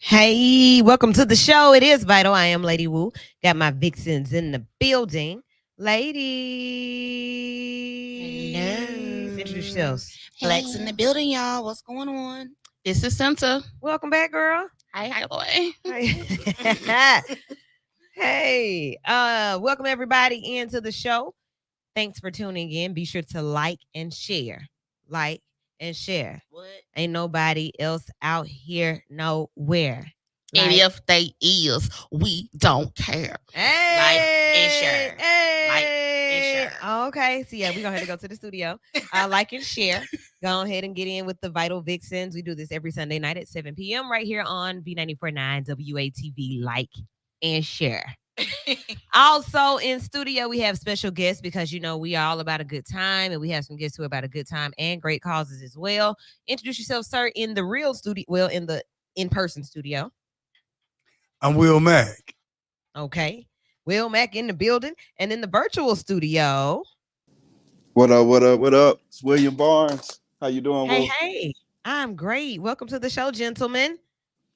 Hey, welcome to the show. It is Vital. I am Lady Wu. Got my vixens in the building. Ladies. Hello. Introduce yourselves. Flex in the building, y'all. What's going on? This is Santa. Welcome back, girl. Hi, boy. Hey, welcome everybody into the show. Thanks for tuning in. Be sure to like and share. Like and share. What? Ain't nobody else out here nowhere. And if they is, we don't care. Hey, like and share. Hey. Like and share. Okay, so yeah, we're gonna have to go to the studio. Like and share. Go ahead and get in with the Vital Vixens. We do this every Sunday night at 7 p.m. right here on V94.9 WATV. Like and share. Also in studio, we have special guests because we are all about a good time, and we have some guests who are about a good time and great causes as well. Introduce yourself, sir, in the real studio. Well, in the in-person studio. I'm Will Mack. Okay. Will Mack in the building. And in the virtual studio. What up, what up, what up? It's William Barnes. How you doing, Will? Hey. I'm great. Welcome to the show, gentlemen.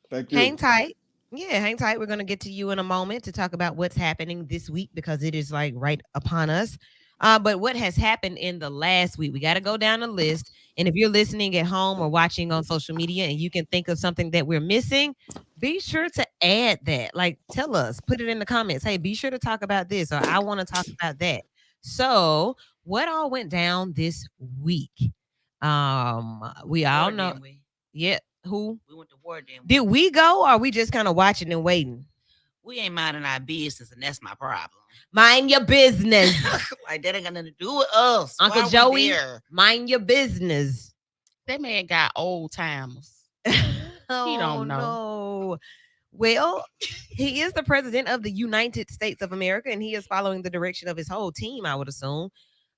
Thank you. Hang tight. Yeah, hang tight. We're going to get to you in a moment to talk about what's happening this week because it is like right upon us. But what has happened in the last week? We got to go down the list. And if you're listening at home or watching on social media and you can think of something that we're missing, be sure to add that. Like, tell us, put it in the comments. Hey, be sure to talk about this, or I want to talk about that. So what all went down this week? We all know. Yeah. Who? We went to war, then. Did we go, or are we just kind of watching and waiting? We ain't minding our business, and that's my problem. Mind your business. Like, that ain't got nothing to do with us. Uncle Joey, mind your business. That man got old timers. He don't know. No. Well, he is the president of the United States of America, and he is following the direction of his whole team, I would assume.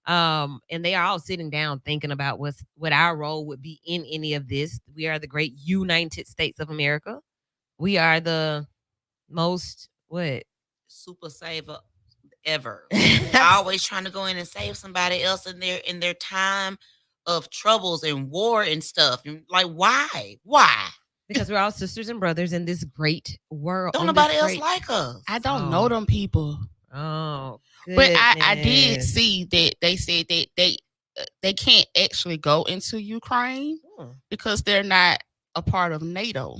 And they are all sitting down thinking about what our role would be in any of this. We are the great United States of America. We are the most super saver ever. Always trying to go in and save somebody else in their time of troubles and war and stuff. And like, why? Because we're all sisters and brothers in this great world. Don't nobody else like us. I don't know them people. Oh, but I did see that they said that they can't actually go into Ukraine because they're not a part of NATO.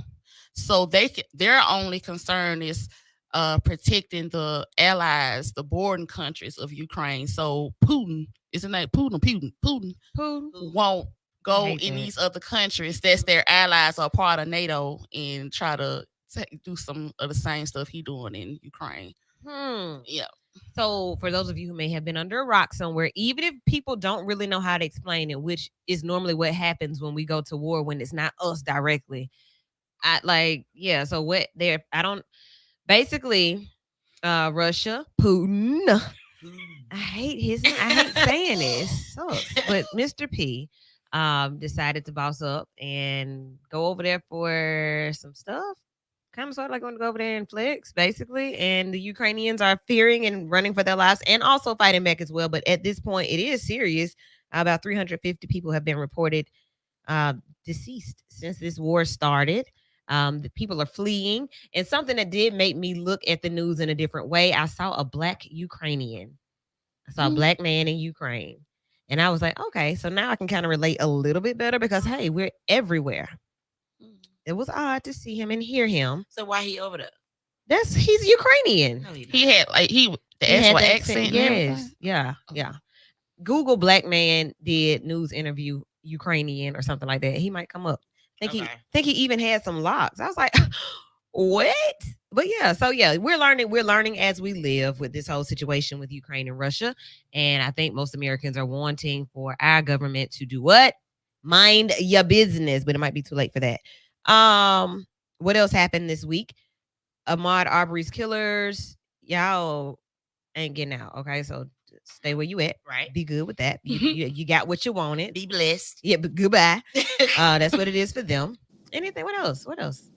So their only concern is protecting the allies, the bordering countries of Ukraine. So Putin, isn't that Putin won't go in these other countries that's their allies or part of NATO and try to do some of the same stuff he doing in Ukraine. Yeah. So for those of you who may have been under a rock somewhere, even if people don't really know how to explain it, which is normally what happens when we go to war when it's not us directly. So what they're basically Russia, Putin. I hate saying this. But Mr. P decided to boss up and go over there for some stuff. Kind of sort of like going to go over there and flex, basically. And the Ukrainians are fearing and running for their lives and also fighting back as well. But at this point, it is serious. About 350 people have been reported deceased since this war started. The people are fleeing. And something that did make me look at the news in a different way, I saw a black Ukrainian. I saw a black man in Ukraine. And I was like, okay, so now I can kind of relate a little bit better because, hey, we're everywhere. It was odd to see him and hear him. So why he over there? He's Ukrainian. No, he had the actual accent. Yes. Yeah. Google black man did news interview Ukrainian or something like that. He might come up. Think he even had some locks. I was like, what? But yeah, so yeah, we're learning as we live with this whole situation with Ukraine and Russia. And I think most Americans are wanting for our government to do what? Mind your business, but it might be too late for that. What else happened this week? Ahmaud Arbery's killers, y'all ain't getting out. Okay, so stay where you at. Right. Be good with that. You got what you wanted. Be blessed. Yeah, but goodbye. That's what it is for them. Anything? What else? What else?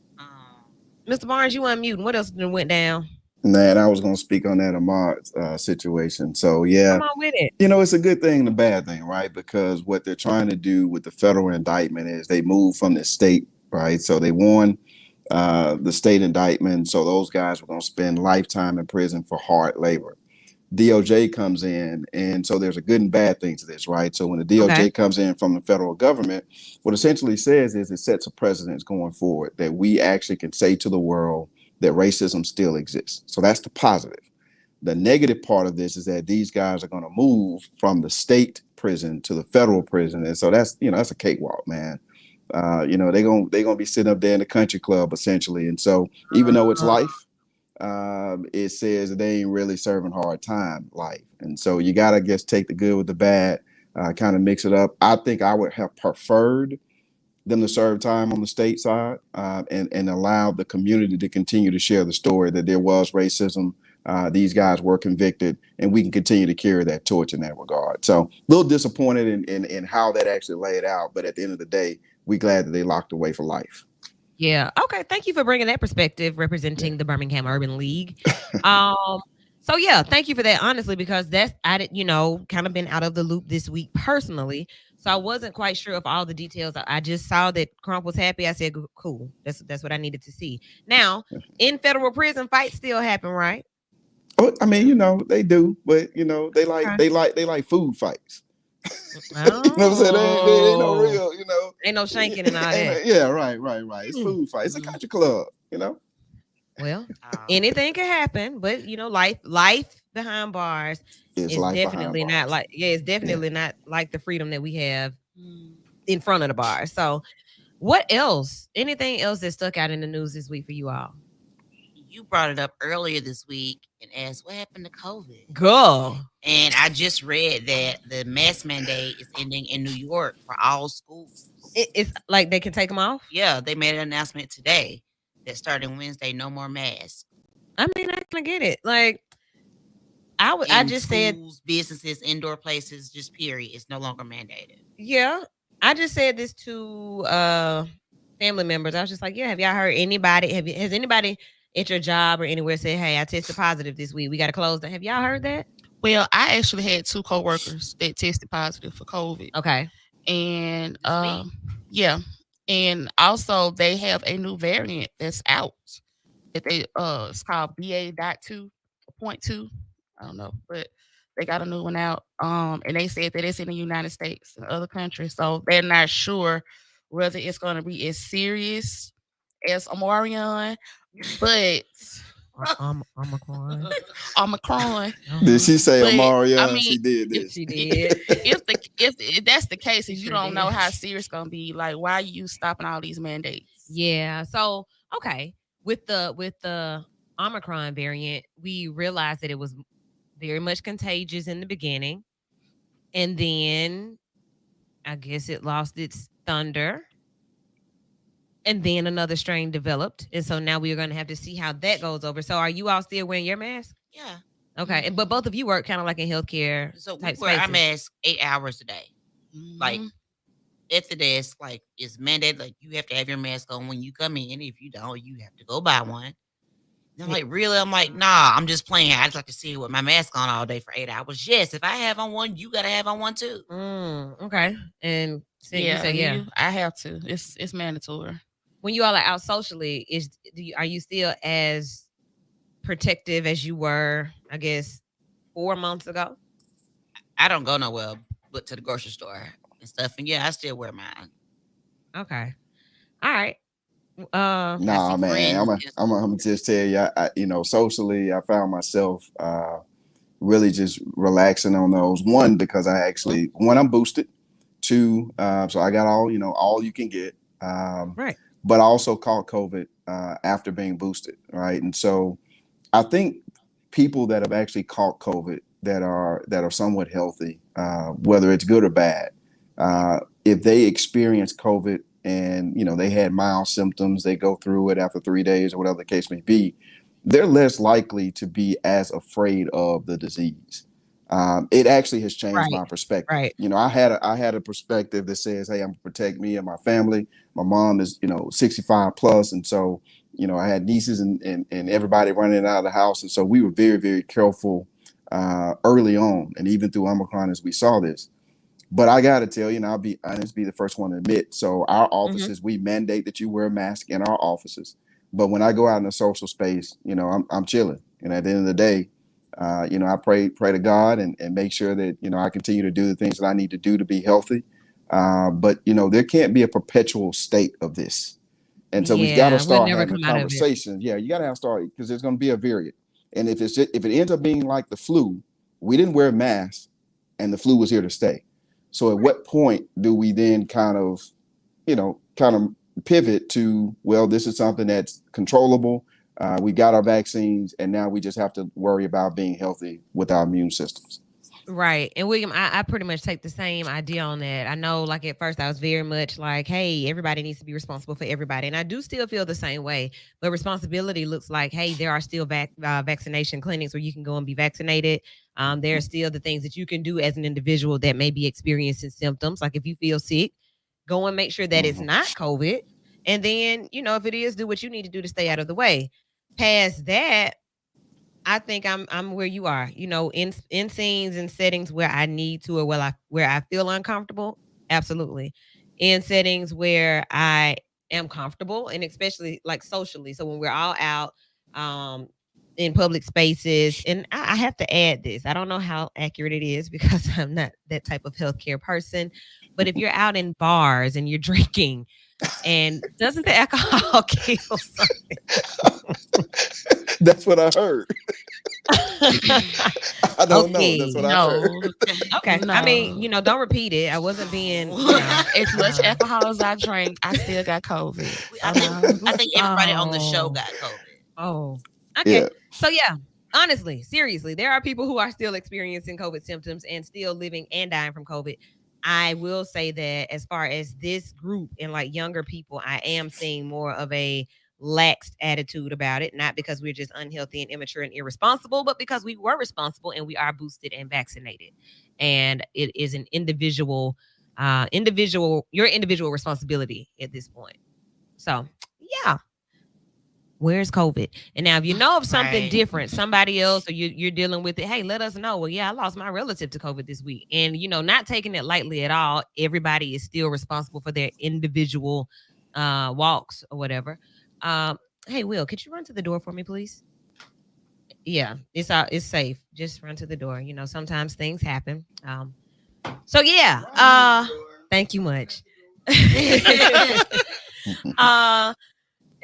Mr. Barnes, you unmuting. What else went down? Man, I was going to speak on that Ahmad situation. So, yeah, Come on with it. it's a good thing and a bad thing, right? Because what they're trying to do with the federal indictment is they move from the state, right? So they won the state indictment. So those guys were going to spend lifetime in prison for hard labor. DOJ comes in, and so there's a good and bad thing to this, right? So when the DOJ comes in from the federal government, what essentially says is it sets a precedent going forward that we actually can say to the world that racism still exists. So that's the positive. The negative part of this is that these guys are going to move from the state prison to the federal prison, and so that's that's a cakewalk, man. They're gonna be sitting up there in the country club essentially, and so even though it's life, it says that they ain't really serving hard time life. And so you got to just take the good with the bad, kind of mix it up. I think I would have preferred them to serve time on the state side and allow the community to continue to share the story that there was racism. These guys were convicted, and we can continue to carry that torch in that regard. So a little disappointed in how that actually laid out. But at the end of the day, we're glad that they locked away for life. Yeah. Okay. Thank you for bringing that perspective, representing the Birmingham Urban League. So yeah, thank you for that. Honestly, because I did, kind of been out of the loop this week personally, so I wasn't quite sure of all the details. I just saw that Crump was happy. I said, "Cool, that's what I needed to see." Now, in federal prison, fights still happen, right? Oh, I mean, they do, but they like food fights. Oh. You know what I'm saying? They ain't no real, Ain't no shanking and all that. Yeah, right. It's food fight. It's a country club, Well, anything can happen, but life behind bars is definitely not like it's definitely not like the freedom that we have in front of the bar. So, what else? Anything else that stuck out in the news this week for you all? You brought it up earlier this week and asked what happened to COVID. Girl. And I just read that the mask mandate is ending in New York for all schools. It's like they can take them off? Yeah, they made an announcement today that starting Wednesday, no more masks. I mean, I can get it. Like, I just said businesses, indoor places, just period. It's no longer mandated. Yeah. I just said this to family members. I was just like, yeah, have y'all heard anybody? Has anybody at your job or anywhere said, hey, I tested positive this week, we got to close down? Have y'all heard that? Well, I actually had 2 coworkers that tested positive for COVID. Okay. And yeah. And also they have a new variant that's out that they it's called BA.2.2. I don't know, but they got a new one out. And they said that it's in the United States and other countries. So they're not sure whether it's gonna be as serious as Omarion, but Omicron. Omicron. Did she say But, Omarion? I mean, She did this. She did. If that's the case, if you Sure don't know did. how serious it's gonna be, like why are you stopping all these mandates? Yeah. So okay, with the Omicron variant, we realized that it was very much contagious in the beginning, and then I guess it lost its thunder, and then another strain developed, and so now we are going to have to see how that goes over. So, are you all still wearing your mask? Yeah. Okay, but both of you work kind of like in healthcare. So we type wear our spaces. mask 8 hours a day. Like Mhm. at the desk, like it's mandated. Like you have to have your mask on when you come in. If you don't, you have to go buy one. And I'm like, really? I'm like, nah, I'm just playing. I just like to see with my mask on all day for 8 hours. Yes, if I have on one, you gotta have on one too. Okay, and so you say I have to. It's mandatory. when you all are out socially, are you still as protective as you were, I guess, 4 months ago? I don't go nowhere but to the grocery store and stuff. And yeah, I still wear mine. Okay, all right. Nah, man, I'm gonna just tell you, socially, I found myself really just relaxing on those. One, because I'm boosted. Two, so I got all you can get. Right. But I also caught COVID after being boosted, right? And so I think people that have actually caught COVID that are somewhat healthy, whether it's good or bad, if they experience COVID and they had mild symptoms, they go through it after 3 days or whatever the case may be, they're less likely to be as afraid of the disease. It actually has changed Right. my perspective. Right. I had a perspective that says, hey, I'm gonna protect me and my family. My mom is 65 plus, and so I had nieces and everybody running out of the house, and so we were very, very careful early on, and even through Omicron as we saw this. But I got to tell you, and I'll be honest, be the first one to admit. So our offices, we mandate that you wear a mask in our offices. But when I go out in a social space, I'm chilling. And at the end of the day, I pray to God and make sure that I continue to do the things that I need to do to be healthy. But there can't be a perpetual state of this, and so we've got to Yeah, we'll start never having come out of it. conversations. Yeah, you got to have start because there's going to be a variant, and if it ends up being like the flu, we didn't wear masks, and the flu was here to stay. So at what point do we then kind of pivot to, well, this is something that's controllable. We got our vaccines, and now we just have to worry about being healthy with our immune systems. Right. And William, I pretty much take the same idea on that. I know, like, at first I was very much like, hey, everybody needs to be responsible for everybody. And I do still feel the same way. But responsibility looks like, hey, there are still vaccination clinics where you can go and be vaccinated. There are still the things that you can do as an individual that may be experiencing symptoms. Like if you feel sick, go and make sure that it's not COVID. And then, if it is, do what you need to do to stay out of the way. Past that, I think I'm where you are, in scenes and settings where I need to or where I feel uncomfortable. Absolutely. In settings where I am comfortable and especially like socially. So when we're all out um in public spaces, and I have to add this. I don't know how accurate it is because I'm not that type of healthcare person. But if you're out in bars and you're drinking, and doesn't the alcohol kill something? That's what I heard. I don't know. That's what I heard. Okay. No. I mean, don't repeat it. I wasn't being, As much alcohol as I drank, I still got COVID. I think everybody on the show got COVID. Oh, okay. Yeah. So yeah, honestly, seriously, there are people who are still experiencing COVID symptoms and still living and dying from COVID. I will say that as far as this group and like younger people, I am seeing more of a laxed attitude about it, not because we're just unhealthy and immature and irresponsible, but because we were responsible and we are boosted and vaccinated. And it is an your individual responsibility at this point. So yeah. Where's COVID? And now, if you know of something Right. different, somebody else, or you're dealing with it, hey, let us know. Well, yeah, I lost my relative to COVID this week. And, not taking it lightly at all. Everybody is still responsible for their individual walks or whatever. Hey, Will, could you run to the door for me, please? Yeah, it's safe. Just run to the door. Sometimes things happen. So yeah, thank you much.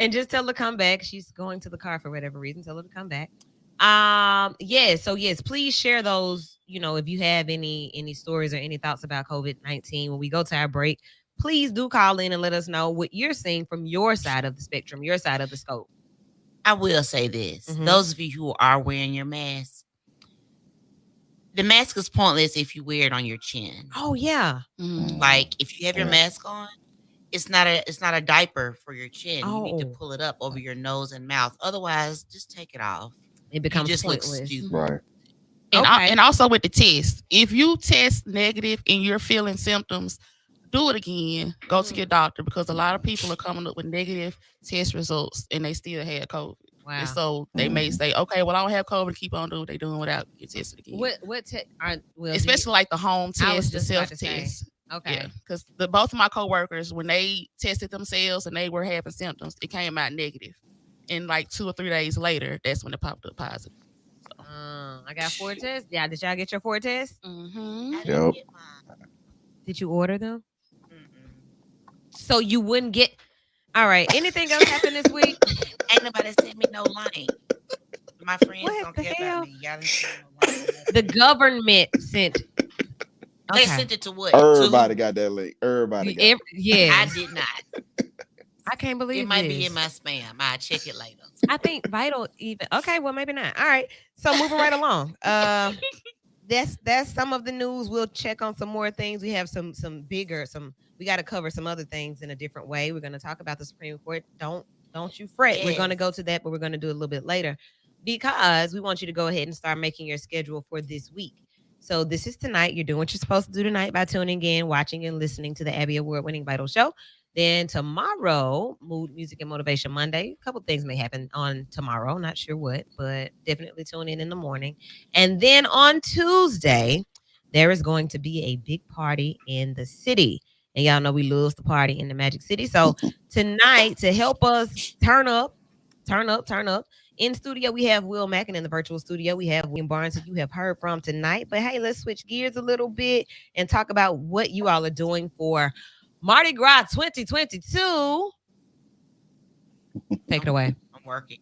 And just tell her to come back. She's going to the car for whatever reason. Tell her to come back. So yes, please share those. If you have any stories or any thoughts about COVID-19 when we go to our break, please do call in and let us know what you're seeing from your side of the spectrum, your side of the scope. I will say this. Mhm. Those of you who are wearing your mask, the mask is pointless if you wear it on your chin. Oh yeah. Like if you have your mask on, it's not a diaper for your chin. You need to Oh. pull it up over your nose and mouth. Otherwise, just take it off. It becomes you just look pointless. stupid. Right. And, Okay. and also with the test, if you test negative and you're feeling symptoms, do it again. Go to your doctor because a lot of people are coming up with negative test results and they still had COVID. Wow. And so they may say, okay, well, I don't have COVID. Keep on doing what they're doing without getting tested again. Especially Especially like the home I was test, the just about self to say. test. Okay. Yeah, because both of my coworkers, when they tested themselves and they were having symptoms, it came out negative. And like 2 or 3 days later, that's when it popped up positive. I got 4 tests. Yeah, did y'all get your 4 tests? Mm-hmm. I didn't Yep. get mine. Did you order them? Mm-mm. So you wouldn't get. All right. Anything else happened this week? Ain't nobody sent me no link. My friends What don't the care hell? about me. Y'all didn't send me no link. The government sent. They Okay. sent it to what? Everybody To got that link. Everybody got it. Yes. I did not. I can't believe It might this. be in my spam. I'll check it later. I think Vital even. Okay, well maybe not. All right. So moving right along. that's some of the news. We'll check on some more things. We have some bigger we got to cover some other things in a different way. We're going to talk about the Supreme Court. Don't you fret. We're going to go to that, but we're going to do it a little bit later because we want you to go ahead and start making your schedule for this week. So this is tonight. You're doing what you're supposed to do tonight by tuning in, watching, and listening to the Abby Award-winning Vital Show. Then tomorrow, Mood, Music, and Motivation Monday. A couple things may happen on tomorrow. Not sure what, but definitely tune in the morning. And then on Tuesday, there is going to be a big party in the city. And y'all know we love the party in the Magic City. So tonight, to help us turn up. In studio, we have Will Mack, and in the virtual studio, we have William Barnes, who you have heard from tonight. But hey, let's switch gears a little bit and talk about what you all are doing for Mardi Gras 2022. Take it away. I'm working.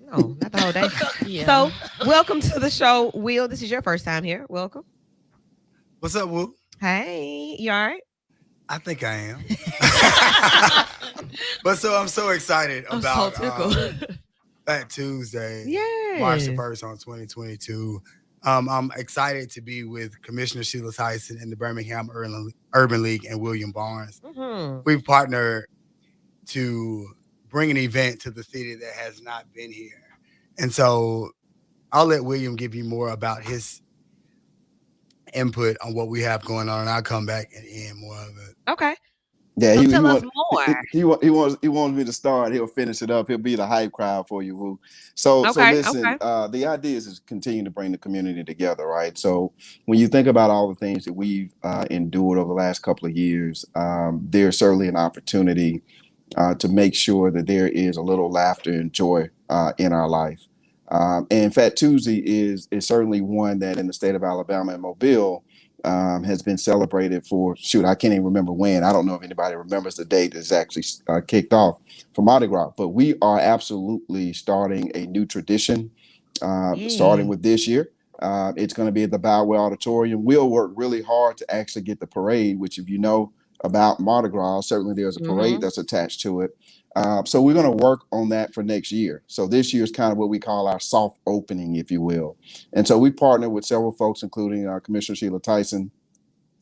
No, not the whole day. Yeah. So, welcome to the show, Will. This is your first time here. Welcome. What's up, Will? Hey, you all right? I think I am. But so I'm so excited about that Tuesday, March the 1st on 2022. I'm excited to be with Commissioner Sheila Tyson and the Birmingham Urban League and William Barnes. Mm-hmm. We've partnered to bring an event to the city that has not been here. And so I'll let William give you more about his input on what we have going on, and I'll come back and end more of it. Okay. Yeah, So tell us more. He wants me to start. He'll finish it up. He'll be the hype crowd for you, Woo. So listen. The idea is to continue to bring the community together, right? So when you think about all the things that we've endured over the last couple of years, there's certainly an opportunity to make sure that there is a little laughter and joy in our life. And Fat Tuesday is certainly one that in the state of Alabama and Mobile has been celebrated for, I can't even remember when. I don't know if anybody remembers the date that's actually kicked off for Mardi Gras, but we are absolutely starting a new tradition, starting with this year. It's going to be at the Bowwell Auditorium. We'll work really hard to actually get the parade, which if you know about Mardi Gras, certainly there's a parade that's attached to it. So we're going to work on that for next year. So this year is kind of what we call our soft opening, if you will. And so we partnered with several folks, including Commissioner Sheila Tyson,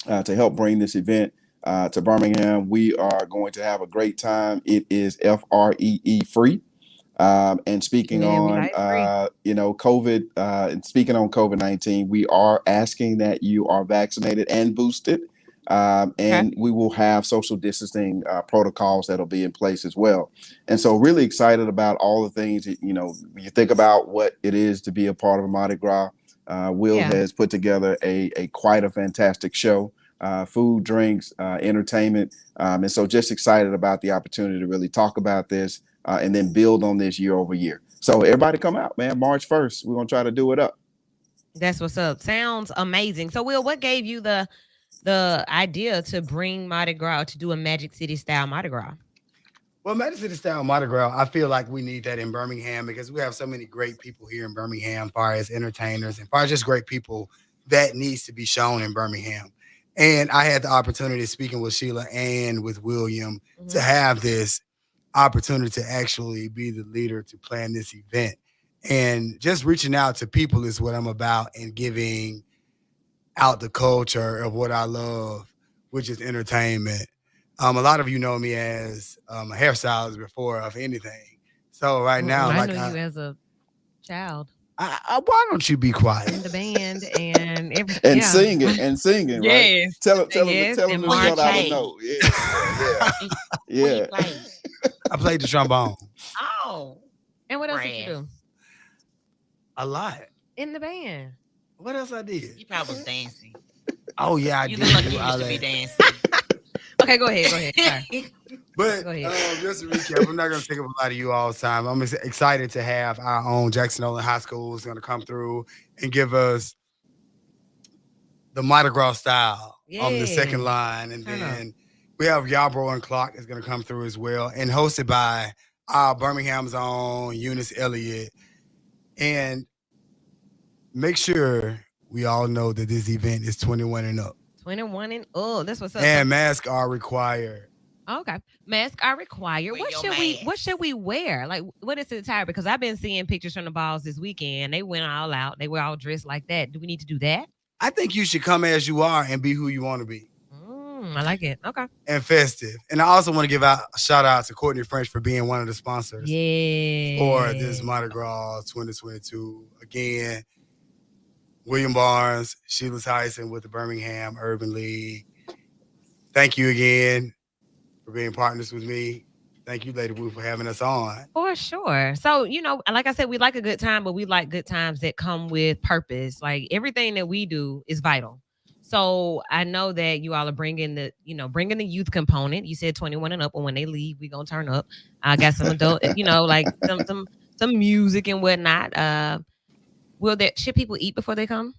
to help bring this event to Birmingham. We are going to have a great time. It is FREE free. And speaking on, COVID, and speaking on COVID-19, we are asking that you are vaccinated and boosted. And we will have social distancing protocols that'll be in place as well. And so really excited about all the things that, when you think about what it is to be a part of a Mardi Gras. Will has put together a quite a fantastic show, food, drinks, entertainment. And so just excited about the opportunity to really talk about this and then build on this year over year. So everybody come out, man. March 1st, we're going to try to do it up. That's what's up. Sounds amazing. So Will, what gave you the idea to bring Mardi Gras, to do a Magic City style Mardi Gras? Well, Magic City style Mardi Gras, I feel like we need that in Birmingham because we have so many great people here in Birmingham, as far as entertainers and as far as just great people that needs to be shown in Birmingham. And I had the opportunity of speaking with Sheila and with William to have this opportunity to actually be the leader to plan this event. And just reaching out to people is what I'm about, and giving out the culture of what I love, which is entertainment. A lot of you know me as a hairstylist before of anything. So right now, I know you as a child. Why don't you be quiet? In the band and everything. And singing, right? Yes. Tell them to shout out a note. Yeah. I played the trombone. Oh. And what else did you do? A lot. In the band. What else I did? You probably was dancing. Oh yeah, I you did. Look like you used to be dancing. Okay, go ahead. Sorry. But just to recap, I'm not going to take up a lot of you all's time. I'm excited to have our own Jackson Olin High School is going to come through and give us the Mardi Gras style on the second line, and then we have Yarborough and Clark is going to come through as well, and hosted by our Birmingham's own Eunice Elliott. And make sure we all know that this event is 21 and up. 21 and that's what's up. And masks are required. Okay, masks are required. What should we wear? Like, what is the attire? Because I've been seeing pictures from the balls this weekend. They went all out. They were all dressed like that. Do we need to do that? I think you should come as you are and be who you want to be. I like it. Okay. And festive. And I also want to give out a shout out to Courtney French for being one of the sponsors for this Yeah. Mardi Gras 2022. Again, William Barnes, Sheila Tyson with the Birmingham Urban League. Thank you again for being partners with me. Thank you, Lady Wu, for having us on. For sure. So, like I said, we like a good time, but we like good times that come with purpose. Like everything that we do is vital. So I know that you all are bringing the youth component. You said 21 and up, and when they leave, we gonna turn up. I got some adult, like some music and whatnot. Should people eat before they come?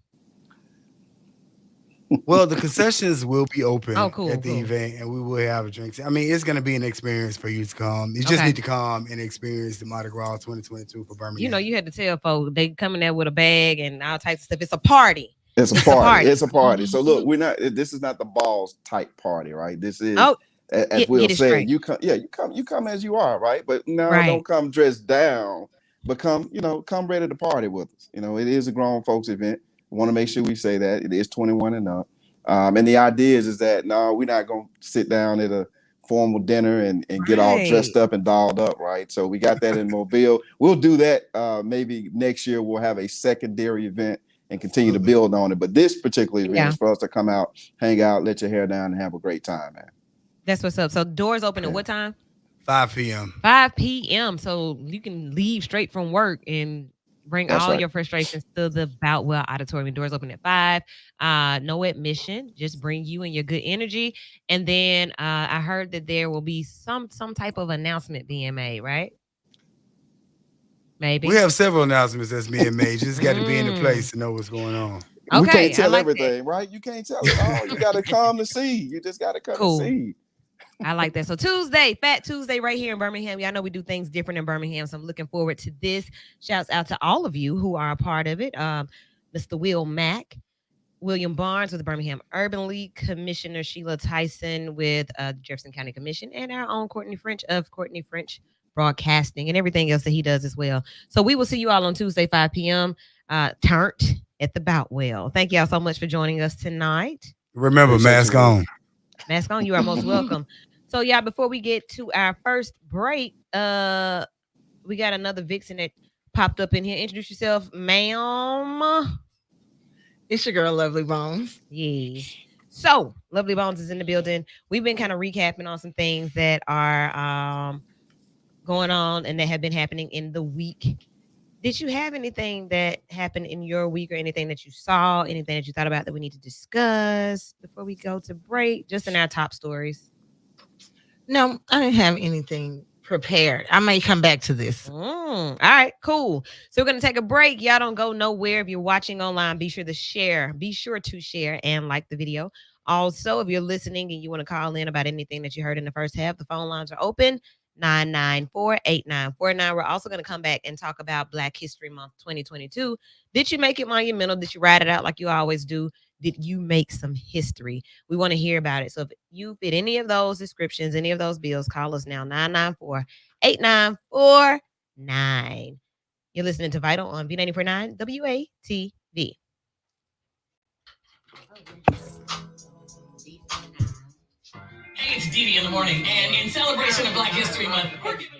Well, the concessions will be open Oh, cool, at the cool. event, and we will have drinks. I mean, it's going to be an experience for you to come. You just Okay. need to come and experience the Mardi Gras 2022 for Birmingham. You had to tell folks they coming there with a bag and all types of stuff. It's a party. It's a It's a party. party. It's a party. So look, Mhm. we're not. This is not the balls type party, right? This is, Oh, as get Will it said, straight. you come. Yeah, you come as you are, right? But no, Right. don't come dressed down. But come, come ready to party with us. It is a grown folks event. We want to make sure we say that it is 21 and up. And the idea is that no, we're not gonna sit down at a formal dinner and get all Right. dressed up and dolled up, right? So we got that in Mobile. We'll do that. Maybe next year we'll have a secondary event and continue to build on it. But this particular event Yeah. is for us to come out, hang out, let your hair down, and have a great time, man. That's what's up. So doors open at Yeah. what time? 5 p.m. 5 p.m. So you can leave straight from work and bring That's all right. your frustrations to the Boutwell Auditorium. Doors open at 5. No admission. Just bring you and your good energy. And then I heard that there will be some type of announcement being made, right? Maybe. We have several announcements that's being made. You just got to be in the Mm. place to know what's going on. We Okay, can't I tell like that. everything, right? You can't tell it all. You got to come to see. You just got to come Cool. and see. I like that. So Tuesday, Fat Tuesday right here in Birmingham. Y'all know we do things different in Birmingham. So I'm looking forward to this. Shouts out to all of you who are a part of it. Mr. Will Mack, William Barnes with the Birmingham Urban League, Commissioner Sheila Tyson with the Jefferson County Commission, and our own Courtney French of Courtney French Broadcasting and everything else that he does as well. So we will see you all on Tuesday, 5 p.m. Turnt at the Boutwell. Thank y'all so much for joining us tonight. Remember, Appreciate mask you, Will. on. Mask on, you are most welcome. So yeah, before we get to our first break, we got another vixen that popped up in here. Introduce yourself, ma'am. It's your girl, Lovely Bones. Yeah. So Lovely Bones is in the building. We've been kind of recapping on some things that are going on and that have been happening in the week. Did you have anything that happened in your week or anything that you saw, anything that you thought about that we need to discuss before we go to break? Just in our top stories. No, I didn't have anything prepared. I may come back to this. All right, cool. So we're gonna take a break. Y'all don't go nowhere. If you're watching online, be sure to share. Be sure to share and like the video. Also, if you're listening and you want to call in about anything that you heard in the first half, the phone lines are open. 994-8949. We're also going to come back and talk about Black History Month 2022. Did you make it monumental? Did you ride it out like you always do? Did you make some history? We want to hear about it. So if you fit any of those descriptions, any of those bills, call us now, 994-8949. You're listening to Vital on V949 WATV. Hey, it's Dee Dee in the morning, and in celebration of Black History Month, we're giving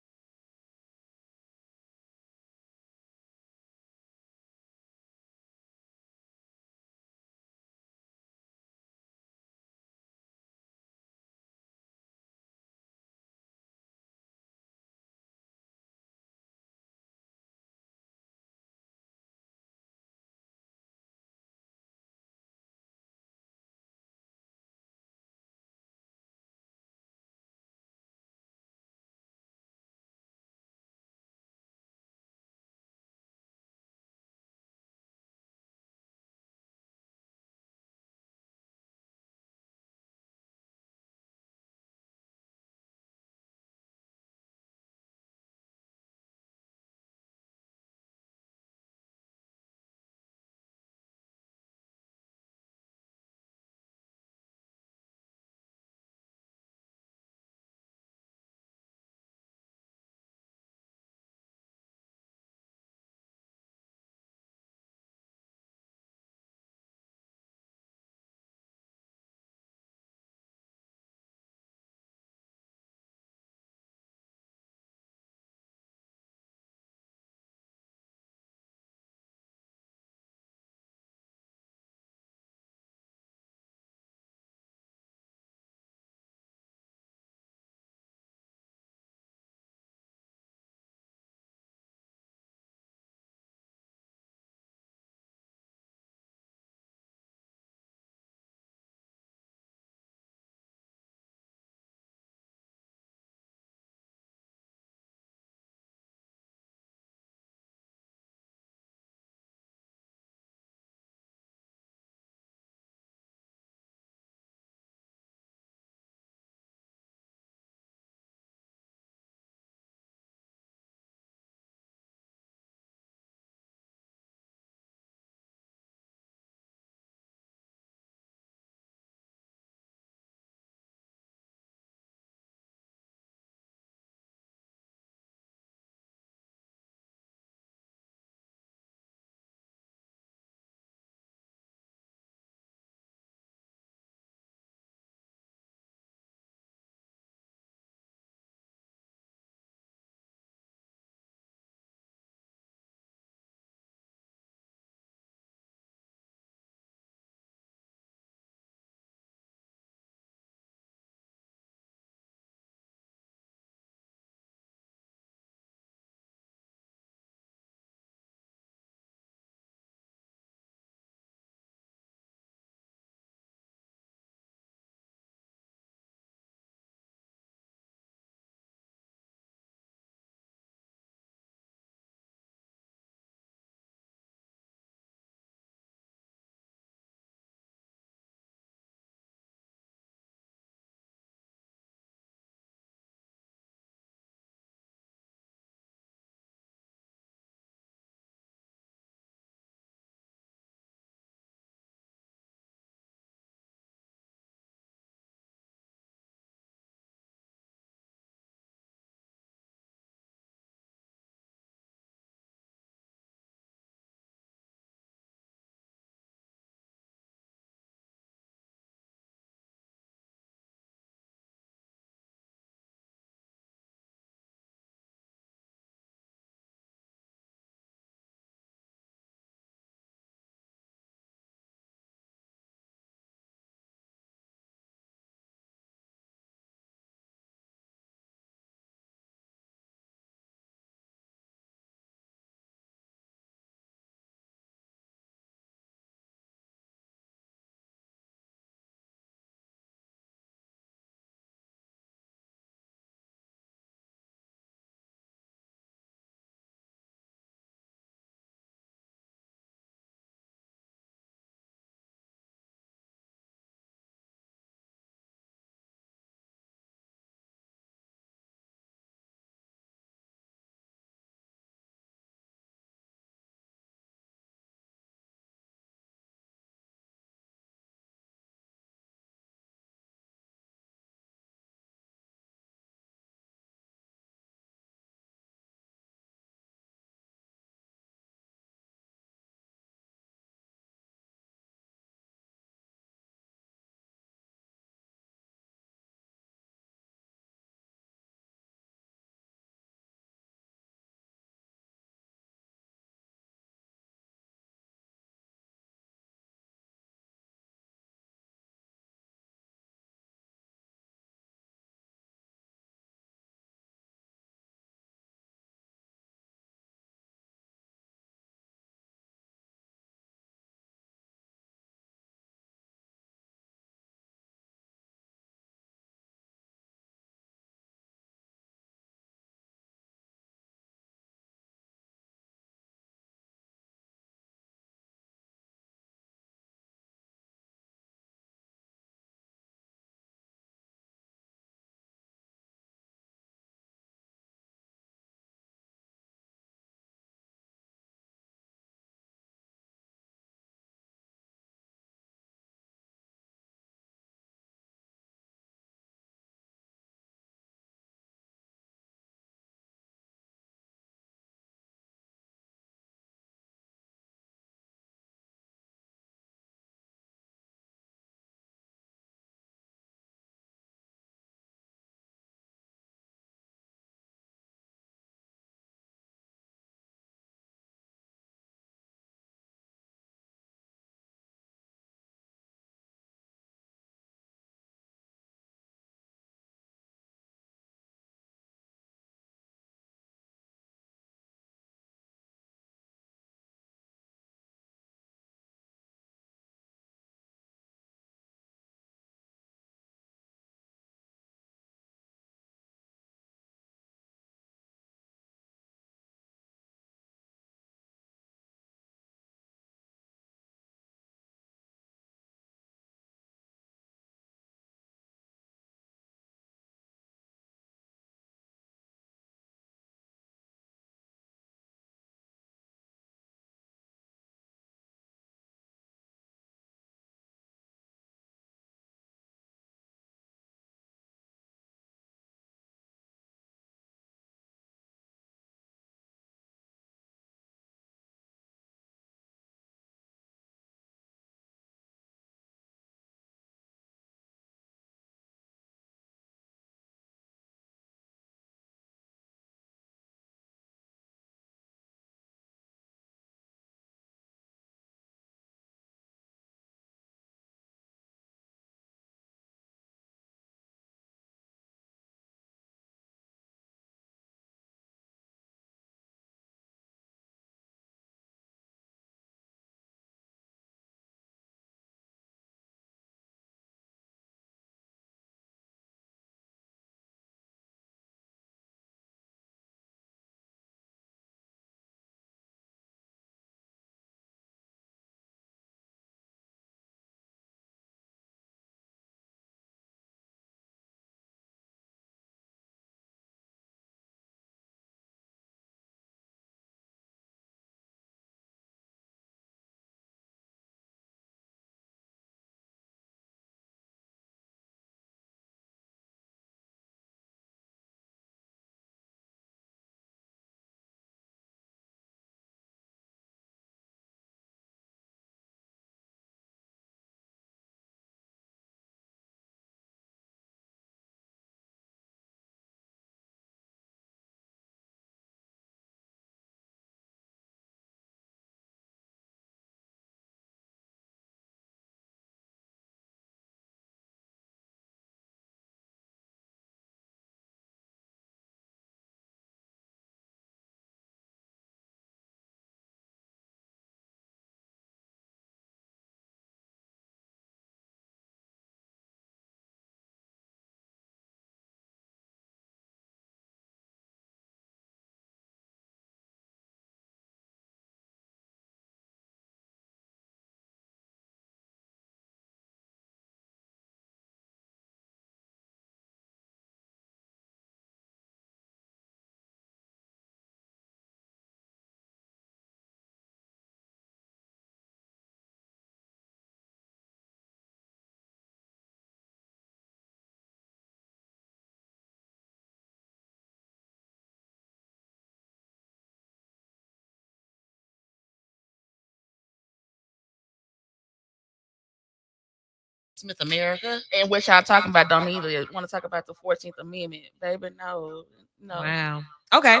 Smith America. And what y'all talking about don't either want to talk about the 14th Amendment, baby. No. Wow. Okay.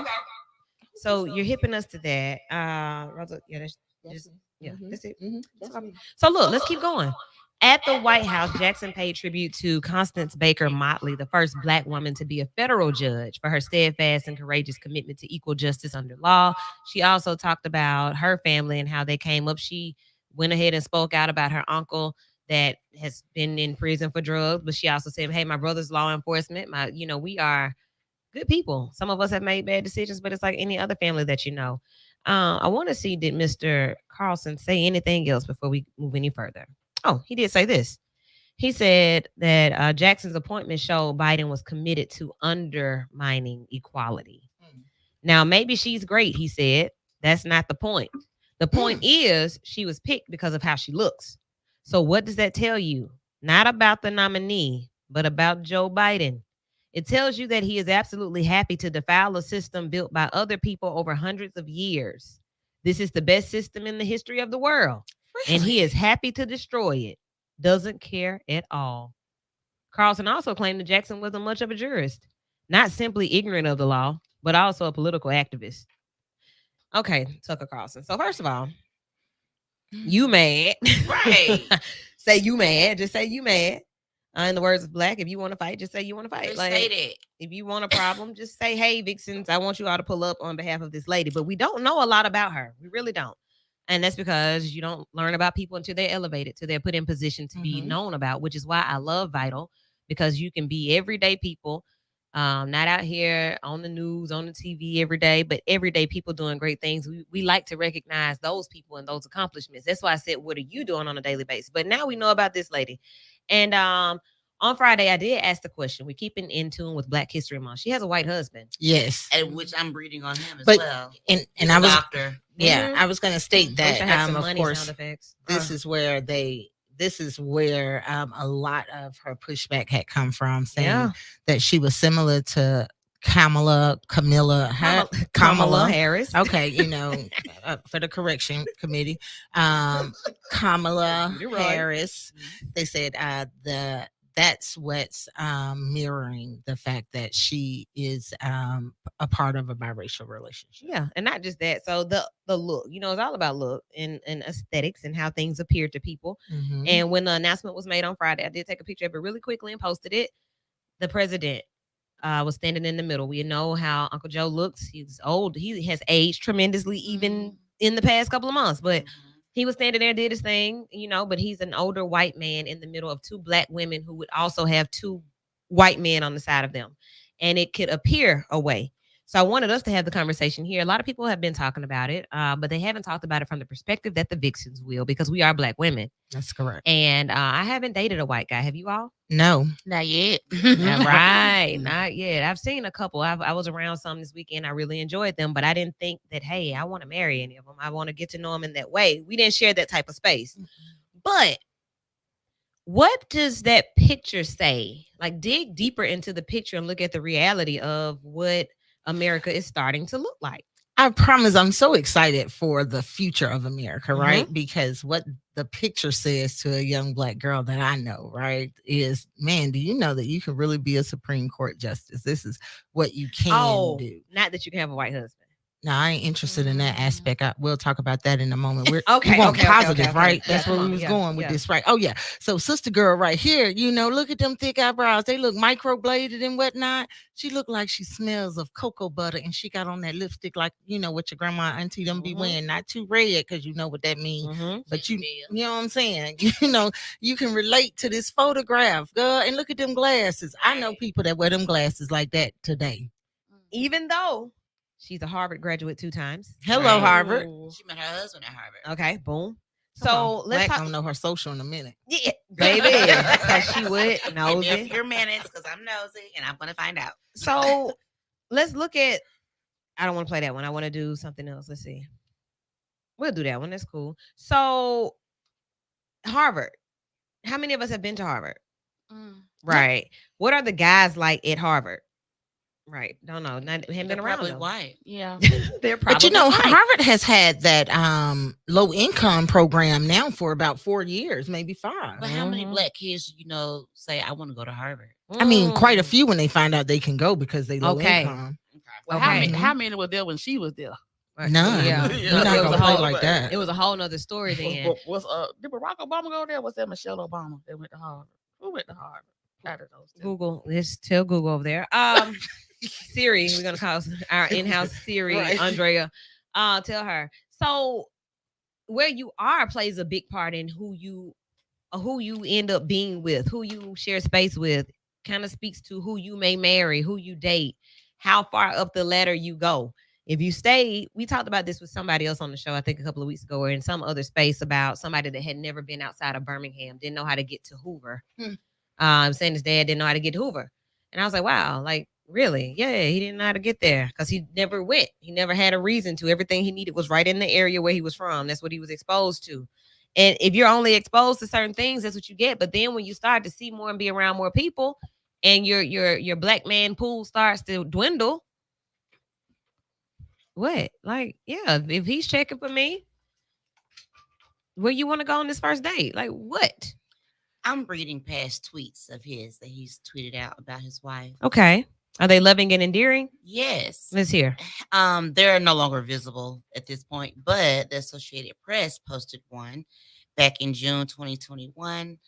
So you're hipping us to that. Rosa, yeah, that's just that's it. So look, let's keep going. At the White House, Jackson paid tribute to Constance Baker Motley, the first Black woman to be a federal judge, for her steadfast and courageous commitment to equal justice under law. She also talked about her family and how they came up. She went ahead and spoke out about her uncle that has been in prison for drugs, but she also said, "Hey, my brother's law enforcement. We are good people. Some of us have made bad decisions, but it's like any other family that you know." I want to see, did Mr. Carlson say anything else before we move any further? Oh, he did say this. He said that Jackson's appointment showed Biden was committed to undermining equality. Now, maybe she's great, he said. That's not the point. The point is she was picked because of how she looks. So what does that tell you? Not about the nominee, but about Joe Biden. It tells you that he is absolutely happy to defile a system built by other people over hundreds of years. This is the best system in the history of the world. And he is happy to destroy it. Doesn't care at all. Carlson also claimed that Jackson wasn't much of a jurist, not simply ignorant of the law, but also a political activist. Okay, Tucker Carlson. So first of all, you mad. Right. Say you mad. Just say you mad. In the words of Black, if you want to fight, just say you want to fight. Just Like, say that. if you want a problem, just say, "Hey, Vixens, I want you all to pull up on behalf of this lady." But we don't know a lot about her. We really don't. And that's because you don't learn about people until they're elevated, till they're put in position to be known about, which is why I love Vital, because you can be everyday people, not out here on the news, on the TV every day, but everyday people doing great things. We like to recognize those people and those accomplishments. That's why I said, what are you doing on a daily basis? But now we know about this lady. And on Friday, I did ask the question. We're keeping in tune with Black History Month. She has a white husband. Yes. And which I'm breeding on him as But- well. And He's I a was doctor. Yeah, I was going to state I wish that. I had some Of money course, sound effects. this is where a lot of her pushback had come from, saying that she was similar to Kamala Harris. Okay, for the correction committee, Kamala You're right. Harris. They said that's what's mirroring the fact that she is a part of a biracial relationship. Yeah, and not just that. So the look, it's all about look and aesthetics and how things appear to people. Mhm. And when the announcement was made on Friday, I did take a picture of it really quickly and posted it. The president was standing in the middle. We know how Uncle Joe looks. He's old. He has aged tremendously, even in the past couple of months. But he was standing there, did his thing, but he's an older white man in the middle of two Black women who would also have two white men on the side of them. And it could appear a way. So I wanted us to have the conversation here. A lot of people have been talking about it, but they haven't talked about it from the perspective that the Vixens will, because we are Black women. That's correct. And I haven't dated a white guy. Have you all? No. Not yet. Yeah, right. Not yet. I've seen a couple. I was around some this weekend. I really enjoyed them, but I didn't think that, hey, I want to marry any of them. I want to get to know them in that way. We didn't share that type of space. But what does that picture say? Like, dig deeper into the picture and look at the reality of what America is starting to look like. I promise I'm so excited for the future of America, right? Because what the picture says to a young Black girl that I know, right, is, man, do you know that you can really be a Supreme Court justice? This is what you can do. Not that you can have a white husband. No, I ain't interested in that aspect. We'll talk about that in a moment. We Okay, want okay, positive, okay. right? Yeah, That's where come we on. was Yeah, going with yeah. this, right? Oh, yeah. So sister girl right here, look at them thick eyebrows. They look microbladed and whatnot. She looked like she smells of cocoa butter, and she got on that lipstick like, what your grandma, auntie them be wearing. Not too red, because you know what that means. But you know what I'm saying? You can relate to this photograph, girl, and look at them glasses. I know people that wear them glasses like that today. Even though she's a Harvard graduate 2 times. Hello, Harvard. She met her husband at Harvard. Okay, boom. Come So on. let's Black talk. don't know her social in a minute. Yeah, baby. Because she would know Give me a it. few minutes, because I'm nosy and I'm going to find out. So let's look at. I don't want to play that one. I want to do something else. Let's see. We'll do that one. That's cool. So Harvard. How many of us have been to Harvard? Right. What are the guys like at Harvard? Right. Don't know. Not haven't They're been around. probably though. white. Yeah. They're probably But you know, white. Harvard has had that low income program now for about 4 years, maybe 5. But how many Mhm. black kids do you know say I want to go to Harvard? I mean, quite a Mm. few when they find out they can go because they low Okay. income. Well, Okay. how many were there when she was there? Right. None. Yeah. We're Yeah, not it was gonna a play whole like that. It was a whole nother story then. Did Barack Obama go there? Was that Michelle Obama that went to Harvard? Who went to Harvard? Out of those two. Google. Let's tell Google over there. Siri, we're gonna call our in-house Siri, Right. Andrea. Tell her. So where you are plays a big part in who you end up being with, who you share space with, kind of speaks to who you may marry, who you date, how far up the ladder you go. If you stay, we talked about this with somebody else on the show, I think a couple of weeks ago, or in some other space about somebody that had never been outside of Birmingham, didn't know how to get to Hoover. Saying his dad didn't know how to get to Hoover. And I was like, wow, like, really? Yeah, he didn't know how to get there because he never went. He never had a reason to. Everything he needed was right in the area where he was from. That's what he was exposed to. And if you're only exposed to certain things, that's what you get. But then when you start to see more and be around more people, and your black man pool starts to dwindle, what? Like, yeah, if he's checking for me, where you want to go on this first date? Like, what? I'm reading past tweets of his that he's tweeted out about his wife. Okay. Are they loving and endearing? Yes. Let's hear. They're no longer visible at this point, but the Associated Press posted one back in June 2021.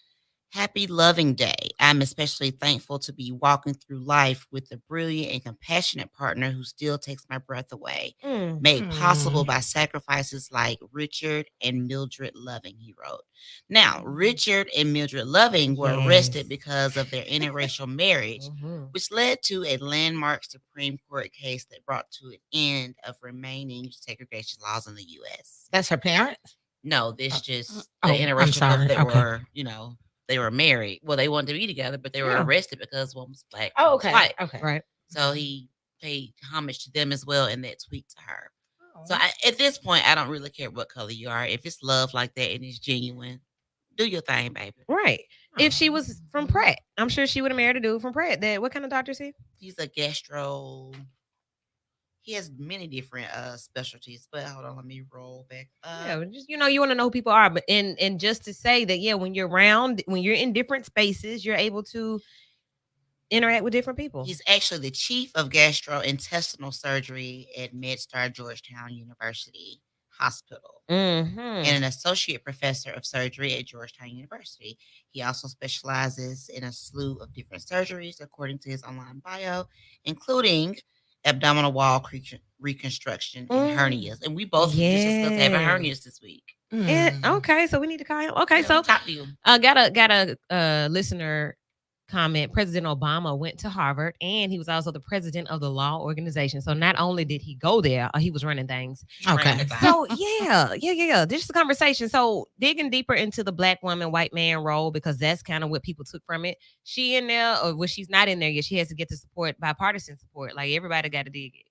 Happy Loving Day. I'm especially thankful to be walking through life with a brilliant and compassionate partner who still takes my breath away. Made possible by sacrifices like Richard and Mildred Loving, he wrote. Now, Richard and Mildred Loving were arrested because of their interracial marriage, which led to a landmark Supreme Court case that brought to an end of remaining segregation laws in the U.S. That's her parents? No, this just the I'm interracial sorry. couple that Okay. were, they were married. Well, they wanted to be together, but they were Yeah. arrested because one was black, Oh, one was okay. white. Okay. Right. So he paid homage to them as well in that tweet to her. So at this point, I don't really care what color you are. If it's love like that and it's genuine, do your thing, baby. Right. If she was from Pratt, I'm sure she would have married a dude from Pratt. That what kind of doctor is he? He's a he has many different specialties, but hold on, let me roll back up. Yeah, just you want to know who people are, but and just to say that, yeah, when you're in different spaces, you're able to interact with different people. He's actually the chief of gastrointestinal surgery at MedStar Georgetown University Hospital and an associate professor of surgery at Georgetown University. He also specializes in a slew of different surgeries, according to his online bio, including abdominal wall reconstruction and hernias. And we both just discussed having hernias this week. Okay, so we need to call him. Okay, so talk to you. Got a listener comment. President Obama went to Harvard, and he was also the president of the law organization. So not only did he go there, he was running things. Okay. So yeah. This is a conversation. So digging deeper into the black woman, white man role, because that's kind of what people took from it. She in there, or well, she's not in there yet. She has to get the support, bipartisan support. Like everybody got to dig it,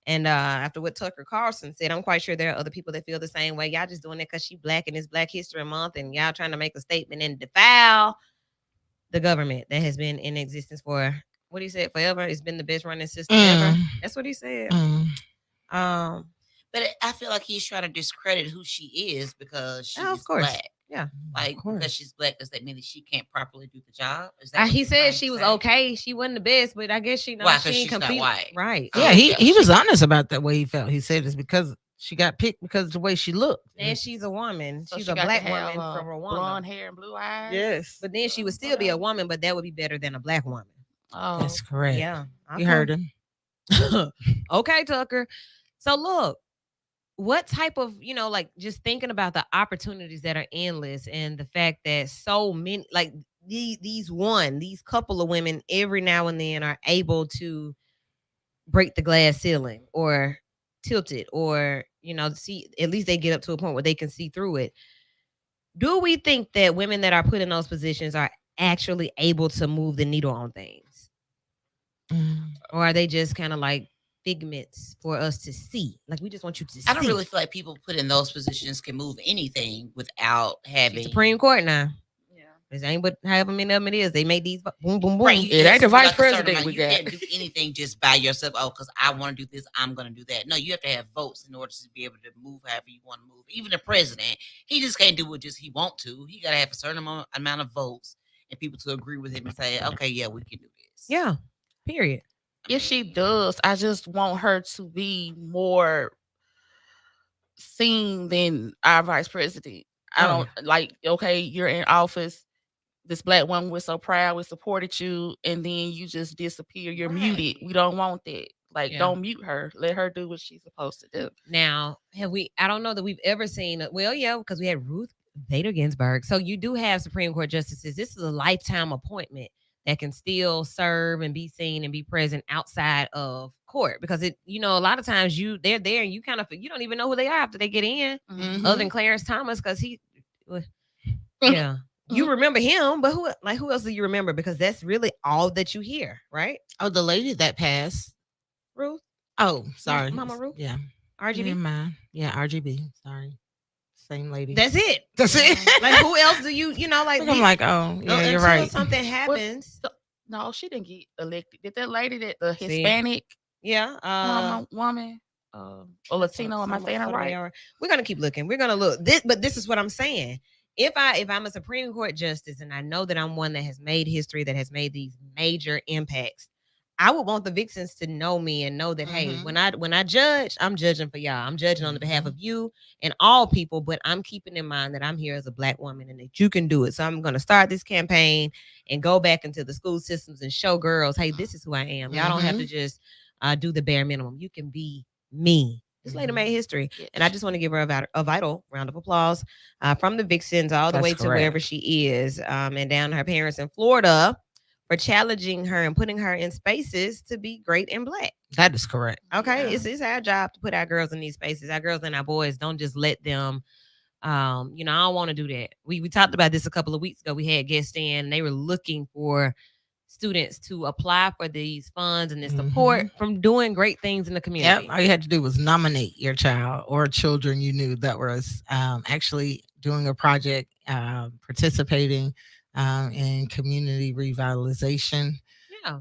And after what Tucker Carlson said, I'm quite sure there are other people that feel the same way. Y'all just doing it because she black and it's Black History Month, and y'all trying to make a statement and defile the government that has been in existence for, what he said, forever. It's been the best running system ever. That's what he said. But I feel like he's trying to discredit who she is because she's black. Yeah. Like, because she's black, does that mean that she can't properly do the job? Is that he said she was okay. She wasn't the best, but I guess she knows she ain't she's not completely white. Right. Yeah, he was honest about that way he felt. He said it's because she got picked because of the way she looked. And she's a woman. So she's she a got black to have, woman from Rwanda. blonde hair and blue eyes. Yes. But then she would still be a woman, but that would be better than a black woman. Oh, That's correct. Yeah. You heard him. Okay, Tucker. So look, what type of, like just thinking about the opportunities that are endless and the fact that so many, like these couple of women every now and then are able to break the glass ceiling or tilt it or, see, at least they get up to a point where they can see through it. Do we think that women that are put in those positions are actually able to move the needle on things? Or are they just kind of like figments for us to see? Like, we just want you to see. I don't really feel like people put in those positions can move anything without having Supreme Court now. This ain't but however many of them it is. They make these boom, boom, boom. Right, It ain't the vice president we you got. can't do anything just by yourself. Oh, because I want to do this, I'm going to do that. No, you have to have votes in order to be able to move however you want to move. Even the president, he just can't do what just he want to. He got to have a certain amount of votes and people to agree with him and say, okay, yeah, we can do this. Yeah. Period. If she does, I just want her to be more seen than our vice president. I don't like, okay, you're in office. This black woman, we're so proud, we supported you, and then you just disappear. You're muted. We don't want that. Like, don't mute her. Let her do what she's supposed to do. Now, I don't know that we've ever seen, well, yeah, because we had Ruth Bader Ginsburg. So you do have Supreme Court justices. This is a lifetime appointment that can still serve and be seen and be present outside of court, because a lot of times they're there and you don't even know who they are after they get in, other than Clarence Thomas, because yeah. You remember him, but who else do you remember? Because that's really all that you hear, right? Oh, the lady that passed. Ruth? Oh, sorry. Mama Ruth? Yeah. RGB? Yeah, RGB. Sorry. Same lady. That's it. That's it. Like, who else do you like? I'm like, oh, yeah, you're right. Something happens. No, she didn't get elected. Did that lady, the Hispanic woman, or Latino, am I saying it right? We're going to keep looking. We're going to look. But this is what I'm saying. If I'm a Supreme Court justice and I know that I'm one that has made history, that has made these major impacts, I would want the vixens to know me and know that, hey, when I judge, I'm judging for y'all. I'm judging on the behalf of you and all people, but I'm keeping in mind that I'm here as a black woman and that you can do it. So I'm going to start this campaign and go back into the school systems and show girls, hey, this is who I am. Y'all don't have to just do the bare minimum. You can be me. This lady made history. Yes. And I just want to give her a vital round of applause from the Vixens all the way to wherever she is, and down to her parents in Florida for challenging her and putting her in spaces to be great and black. That is correct. Okay. Yeah. It's our job to put our girls in these spaces. Our girls and our boys, don't just let them, I don't want to do that. We talked about this a couple of weeks ago. We had guests in and they were looking for students to apply for these funds and the support from doing great things in the community. Yep. All you had to do was nominate your child or children you knew that was actually doing a project, participating in community revitalization. Yeah.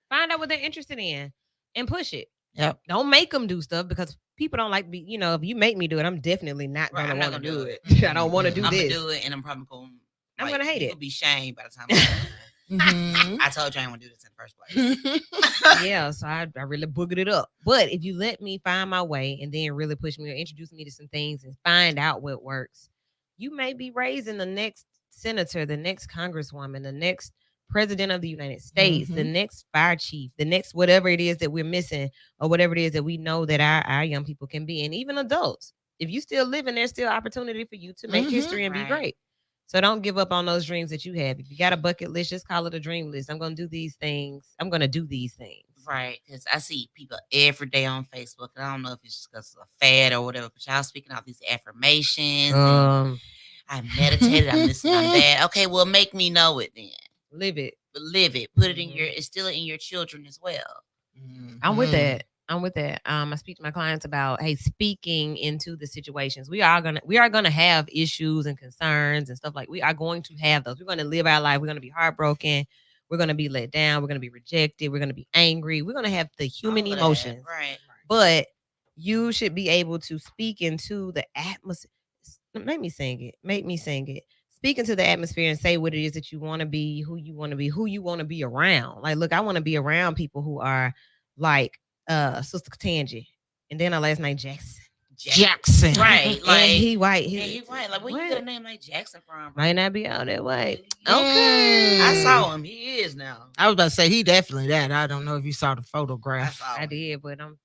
Find out what they're interested in and push it. Yep. Don't make them do stuff because people don't like if you make me do it, I'm definitely not going to want to do it. I don't want to do this. I'm going to do it and I'm probably going I'm going to hate it. You'll be shamed by the time I told you I didn't want to do this in the first place. Yeah, so I really boogered it up. But if you let me find my way and then really push me or introduce me to some things and find out what works, you may be raising the next senator, the next congresswoman, the next president of the United States, the next fire chief, the next whatever it is that we're missing or whatever it is that we know that our young people can be, and even adults. If you still living, there's still opportunity for you to make history and be great. So don't give up on those dreams that you have. If you got a bucket list, just call it a dream list. I'm going to do these things. I'm going to do these things. Right. Because I see people every day on Facebook. And I don't know if it's just because of a fad or whatever, but y'all speaking out these affirmations. I meditated. I'm this and I'm that. Okay, well, make me know it then. Live it. Live it. Put it in instill it in your children as well. I'm with that. I speak to my clients about, hey, speaking into the situations. We are gonna have issues and concerns and stuff like. We are going to have those. We're gonna live our life. We're gonna be heartbroken. We're gonna be let down. We're gonna be rejected. We're gonna be angry. We're gonna have the human emotions. Right. But you should be able to speak into the atmosphere. Make me sing it. Speak into the atmosphere and say what it is that you want to be, who you want to be around. Like, look, I want to be around people who are like Sister Katanji, and then our last name Jackson. Right. Like, and he white. He white. Like, where you get a name like Jackson from? Might not be out that way. Okay. I saw him. He is now. I was about to say he definitely that. I don't know if you saw the photograph. I did, but I'm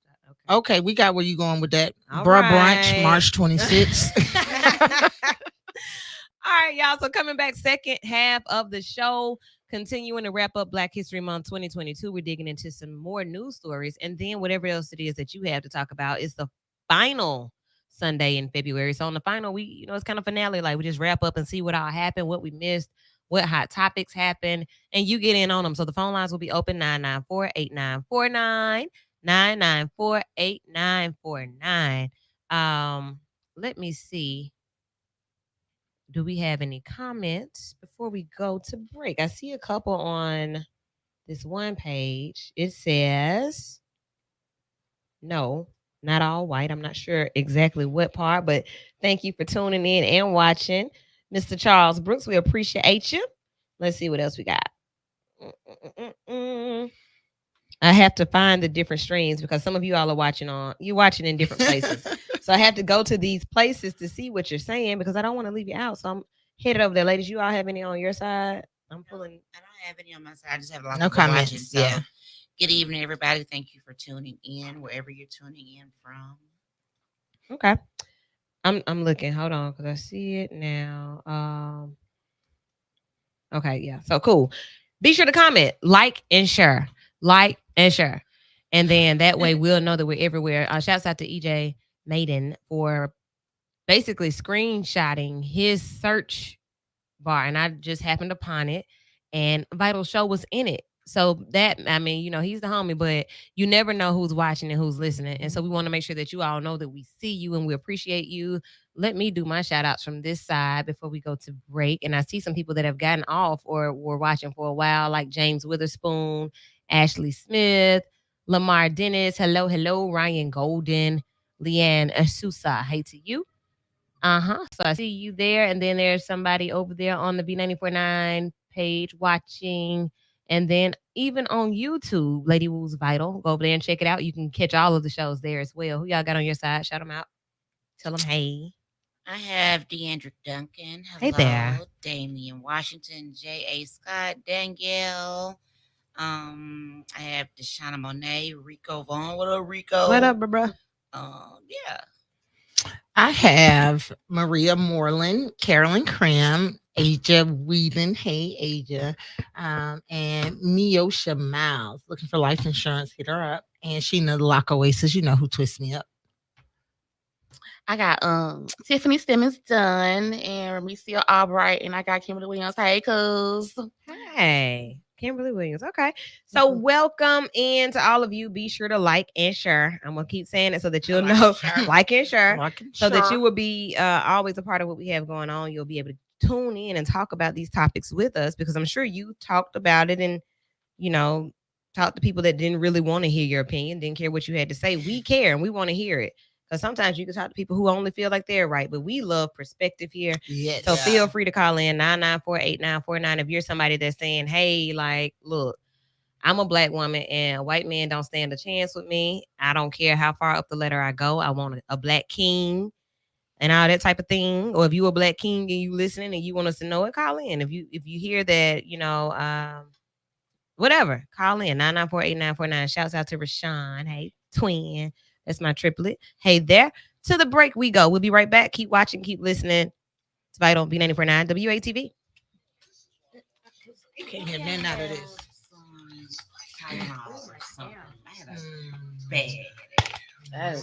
okay. We got where you going with that. All Bruh right. brunch, March 26th. All right, y'all. So coming back, second half of the show, continuing to wrap up Black History Month 2022. We're digging into some more news stories, and then whatever else it is that you have to talk about is the final Sunday in February. So on the final week, it's kind of finale. Like, we just wrap up and see what all happened, what we missed, what hot topics happened, and you get in on them. So the phone lines will be open 994-8949, 994-8949. Let me see. do we have any comments before we go to break? I see a couple on this one page. It says, no, not all white. I'm not sure exactly what part, but thank you for tuning in and watching. Mr. Charles Brooks, we appreciate you. Let's see what else we got. Mm-mm-mm-mm. I have to find the different streams because some of you all are you're watching in different places. So I have to go to these places to see what you're saying because I don't want to leave you out. So I'm headed over there. Ladies, you all have any on your side? I'm pulling. I don't have any on my side. I just have a lot No of people watching. comments. So, Yeah. good evening, everybody. Thank you for tuning in wherever you're tuning in from. Okay. I'm looking. Hold on, because I see it now. Okay, yeah. So cool. Be sure to comment, like, and share. Like and share. And then that way we'll know that we're everywhere. Shouts out to EJ Maiden for basically screenshotting his search bar, and I just happened upon it, and Vital Show was in it. So that, I mean, he's the homie, but you never know who's watching and who's listening. And so we want to make sure that you all know that we see you and we appreciate you. Let me do my shout outs from this side before we go to break. And I see some people that have gotten off or were watching for a while, like James Witherspoon, Ashley Smith, Lamar Dennis, hello, Ryan Golden, Leanne Asusa, hey to you. So I see you there, and then there's somebody over there on the B949 page watching, and then even on YouTube, Lady Woo's Vital. Go over there and check it out. You can catch all of the shows there as well. Who y'all got on your side? Shout them out. Tell them hey. I have Deandra Duncan. Hello. Hey there. Damian Washington, J.A. Scott, Danielle. I have Deshauna Monet, Rico Vaughn. What up, Rico? What up, bro? Yeah. I have Maria Moreland, Carolyn Cram, Aja Whedon. Hey, Aja. And Neosha Miles. Looking for life insurance. Hit her up. And Sheena Lock Oasis. You know who twists me up. I got Tiffany Stemmons Dunn and Ramicia Albright, and I got Kimberly Williams. Hey, cuz. Hey, Kimberly Williams. Okay. So welcome in to all of you. Be sure to like and share. I'm gonna keep saying it so that you'll know. Like and share. So that you will be always a part of what we have going on. You'll be able to tune in and talk about these topics with us because I'm sure you talked about it and talked to people that didn't really want to hear your opinion, didn't care what you had to say. We care and we want to hear it. Because sometimes you can talk to people who only feel like they're right, but we love perspective here. Yes. So feel free to call in 994-8949 if you're somebody that's saying, hey, like, look, I'm a black woman and a white man don't stand a chance with me. I don't care how far up the ladder I go. I want a black king and all that type of thing. Or if you a black king and you listening and you want us to know it, call in. If you hear that, whatever, call in 994-8949. Shouts out to Rashawn. Hey, twin. That's my triplet. Hey there. To the break we go. We'll be right back. Keep watching, keep listening. It's Vital B949 WATV. You can't get nothing out of this. Bad.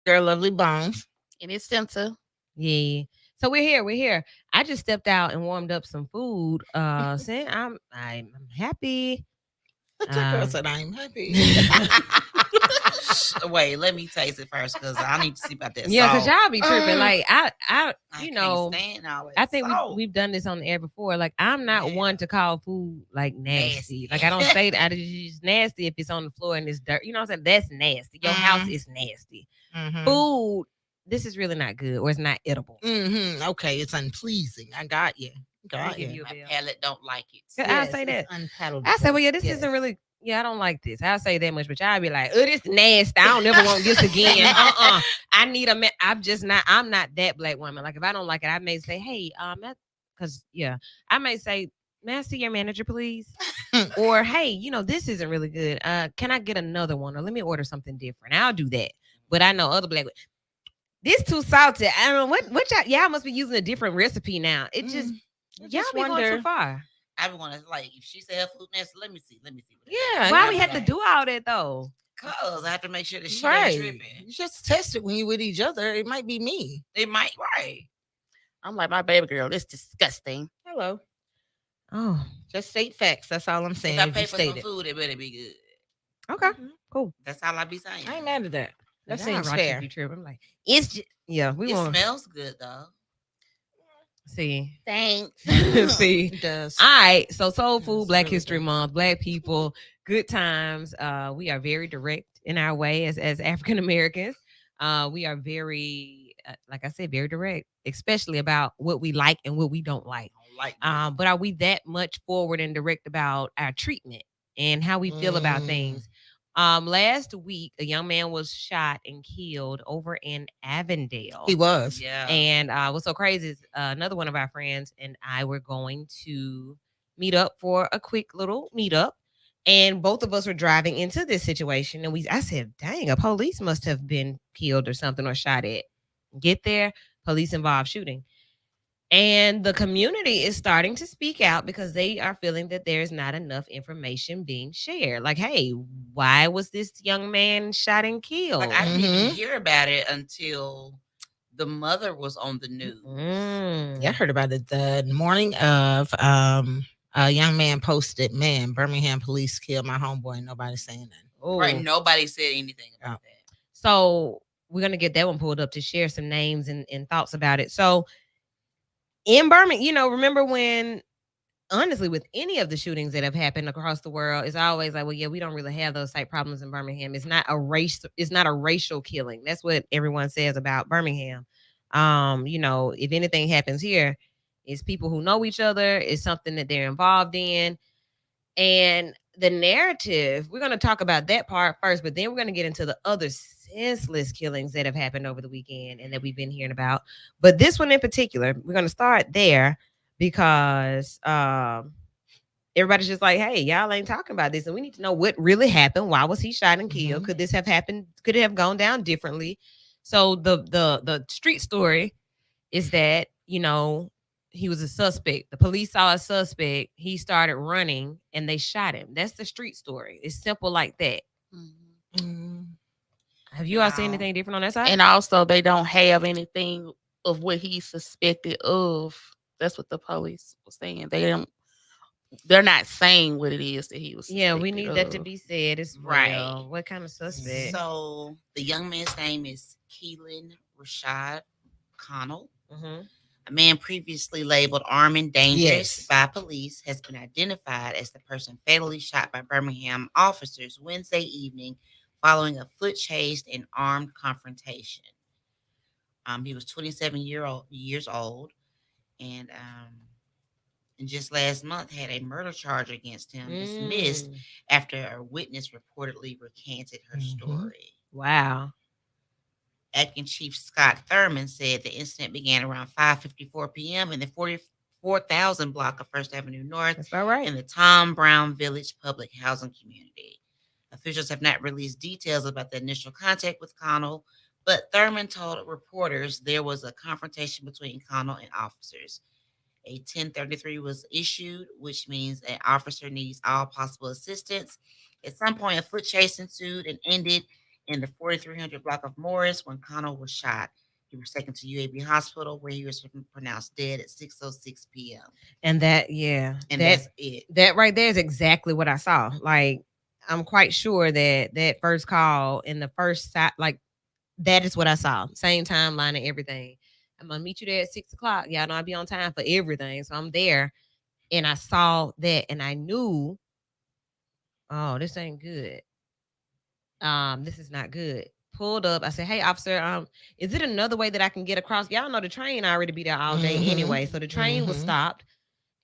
Girl, lovely bones. in its center. Yeah. So we're here. We're here. I just stepped out and warmed up some food. Saying I'm happy. That girl said, I'm happy. Wait, let me taste it first because I need to see about that Yeah, because salt. y'all be tripping. Like I I you can't know, stand all that I think salt. we've done this on the air before. Like I'm not Yeah. one to call food like nasty. Nasty. Like I don't say that it's nasty if it's on the floor and it's dirt. You know what I'm saying? That's nasty. Your house is nasty. Food, this is really not good or it's not edible. Okay, it's unpleasing. I got you. Got give you. you a My bill. palate don't like it. I say that. Unpalatable. I say, well, yeah, this Yes. isn't really. Yeah, I don't like this. I'll say that much, but y'all be like, oh, this nasty. I don't ever want this again. I need a man. I'm not that black woman. Like if I don't like it, I may say, hey, because yeah, I may say, may I see your manager, please? Or hey, this isn't really good. Can I get another one? Or let me order something different. I'll do that. But I know other black. This too salty. I don't know what y'all must be using a different recipe now. It just y'all be going too far. I be want to like if she said her food nasty, let me see. What Yeah. Why we have to do all that though? Cause I have to make sure that she Right. ain't tripping. You just test it when you with each other. It might be me. It might right. I'm like, my baby girl, it's disgusting. Hello. Oh, Just state facts. That's all I'm saying. If I You pay for state some it. food, it better be good. okay, cool. That's all I be saying. I ain't mad at that. That Y'all seems rock fair. if you trip. I'm like, it's just, yeah. We It want smells good though. see. Thanks. See. It does. All right. So Soul Yes, Food, Black really History good. Month, Black people, good times. We are very direct in our way as African Americans. We are very, like I said, very direct, especially about what we like and what we don't like. I don't like that. But are we that much forward and direct about our treatment and how we feel about things? Last week, a young man was shot and killed over in Avondale. He was. Yeah. And what's so crazy is another one of our friends and I were going to meet up for a quick little meetup. And both of us were driving into this situation. And I said, dang, a police must have been killed or something or shot at. Get there, police involved shooting. And the community is starting to speak out because they are feeling that there's not enough information being shared. Like, hey, why was this young man shot and killed? Like I didn't even hear about it until the mother was on the news. Yeah, I heard about it the morning of a young man posted, man, Birmingham police killed my homeboy and nobody's saying nothing. Oh. Right. Nobody said anything about that. So we're gonna get that one pulled up to share some names and thoughts about it. So in Birmingham, remember when honestly, with any of the shootings that have happened across the world, it's always like, well, yeah, we don't really have those type problems in Birmingham. It's not a racial killing. That's what everyone says about Birmingham. If anything happens here, it's people who know each other, it's something that they're involved in. And the narrative, we're going to talk about that part first, but then we're going to get into the other senseless killings that have happened over the weekend and that we've been hearing about. But this one in particular, we're going to start there because everybody's just like, hey, y'all ain't talking about this. And we need to know what really happened. Why was he shot and killed? Could this have happened? Could it have gone down differently? So the street story is that, he was a suspect. The police saw a suspect. He started running and they shot him. That's the street story. It's simple like that. Have you all seen anything different on that side? And also, they don't have anything of what he's suspected of. That's what the police was saying. They're not saying what it is that he was. Yeah, we need that to of. be said. It's Right. well. What kind of suspect? So the young man's name is Keelan Rashad Connell. A man previously labeled armed and dangerous by police has been identified as the person fatally shot by Birmingham officers Wednesday evening following a foot chase and armed confrontation. He was 27 years old, and just last month had a murder charge against him dismissed after a witness reportedly recanted her story. Wow. Acting Chief Scott Thurman said the incident began around 5:54 p.m. in the 44,000 block of First Avenue North. That's about right. In the Tom Brown Village public housing community. Officials have not released details about the initial contact with Connell, but Thurman told reporters there was a confrontation between Connell and officers. A 1033 was issued, which means an officer needs all possible assistance. At some point, a foot chase ensued and ended in the 4300 block of Morris when Connell was shot. He was taken to UAB Hospital where he was pronounced dead at 6:06 p.m. And that, yeah, And that, that's it. That right there is exactly what I saw. Like, I'm quite sure that first call in the first side, like, that is what I saw. Same timeline and everything. I'm gonna meet you there at 6 o'clock. Y'all know I'll be on time for everything. So I'm there and I saw that and I knew, oh, this ain't good. This is not good. Pulled up. I said, hey, officer, is it another way that I can get across? Y'all know the train already be there all day anyway. So the train was stopped.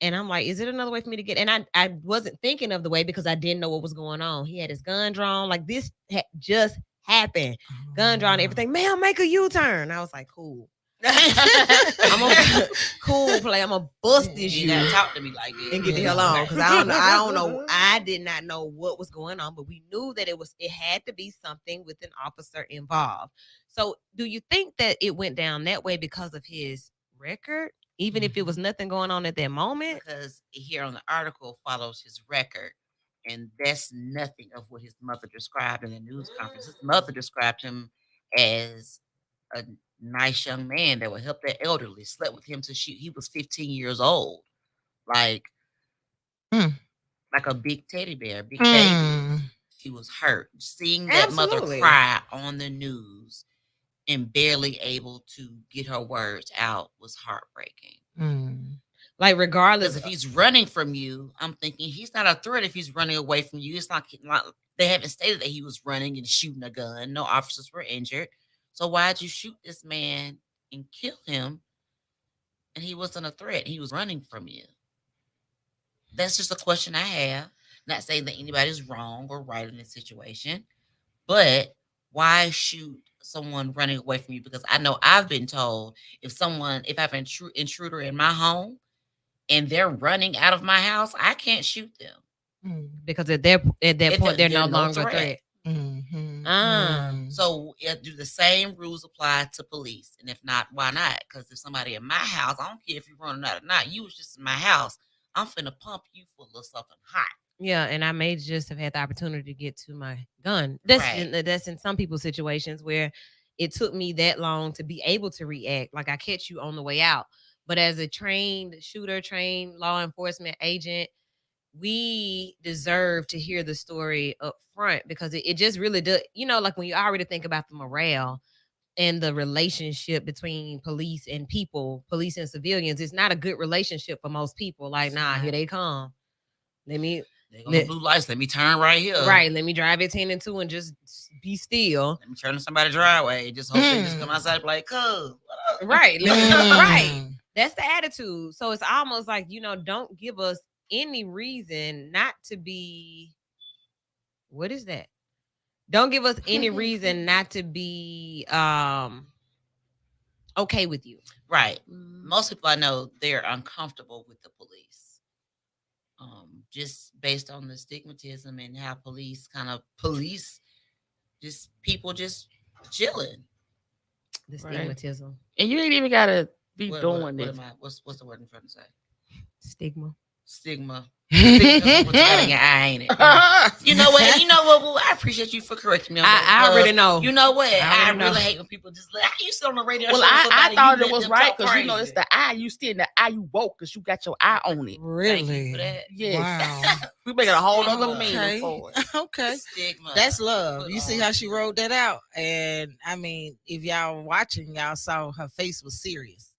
And I'm like, is it another way for me to get? And I wasn't thinking of the way because I didn't know what was going on. He had his gun drawn. Like, this just happened. Gun drawn, everything. Ma'am, make a U-turn. I was like, cool. I'm gonna cool play. I'm gonna bust this You you gotta talk to me like this and get the hell on because I don't know. I did not know what was going on, but we knew that it had to be something with an officer involved. So, do you think that it went down that way because of his record, even if it was nothing going on at that moment? Because here on the article follows his record, and that's nothing of what his mother described in the news conference. His mother described him as a nice young man that would help the elderly, slept with him till he was 15 years old. Like a big teddy bear, big baby. She was hurt. Seeing that mother cry on the news and barely able to get her words out was heartbreaking. Like, regardless, if he's running from you, I'm thinking he's not a threat if he's running away from you. It's not they haven't stated that he was running and shooting a gun. No officers were injured. So why'd you shoot this man and kill him? And he wasn't a threat. He was running from you. That's just a question I have. Not saying that anybody's wrong or right in this situation, but why shoot someone running away from you? Because I know I've been told if I have an intruder in my home and they're running out of my house, I can't shoot them. Because at that point, they're no longer a threat. So do the same rules apply to police? And if not, why not? Because if somebody in my house, I don't care if you're running out or not, you was just in my house, I'm finna pump you full of something hot. Yeah, and I may just have had the opportunity to get to my gun. That's in some people's situations where it took me that long to be able to react. Like, I catch you on the way out. But as a trained shooter, trained law enforcement agent, we deserve to hear the story up front because it just really does. You know, like when you already think about the morale and the relationship between police and people, police and civilians, it's not a good relationship for most people. Like, nah, here they come. They go blue lights. Let me turn right here. Right. Let me drive at 10 and 2 and just be still. Let me turn to somebody's driveway. Just hope they just come outside and be like, cool. Right. Right. That's the attitude. So it's almost like, don't give us any reason not to be. What is that? Don't give us any reason not to be okay with you. Right. Most people I know, they're uncomfortable with the police. Just based on the stigmatism and how police just people just chilling. The stigmatism. And you ain't even gotta be doing this. What's the word I'm trying to say? Stigma. What's that in your eye, ain't it? You know what? Well, I appreciate you for correcting me on that. I already know. You know what? I really hate when people just how you sit on the radio. Well, I thought it was right because it's the eye. You still in the eye. You woke because you got your eye on it. Really? Thank you for that. Yes. Wow. We making a whole other meaning for it. Okay. Stigma. That's love. You see how she wrote that out? And I mean, if y'all were watching, y'all saw her face was serious.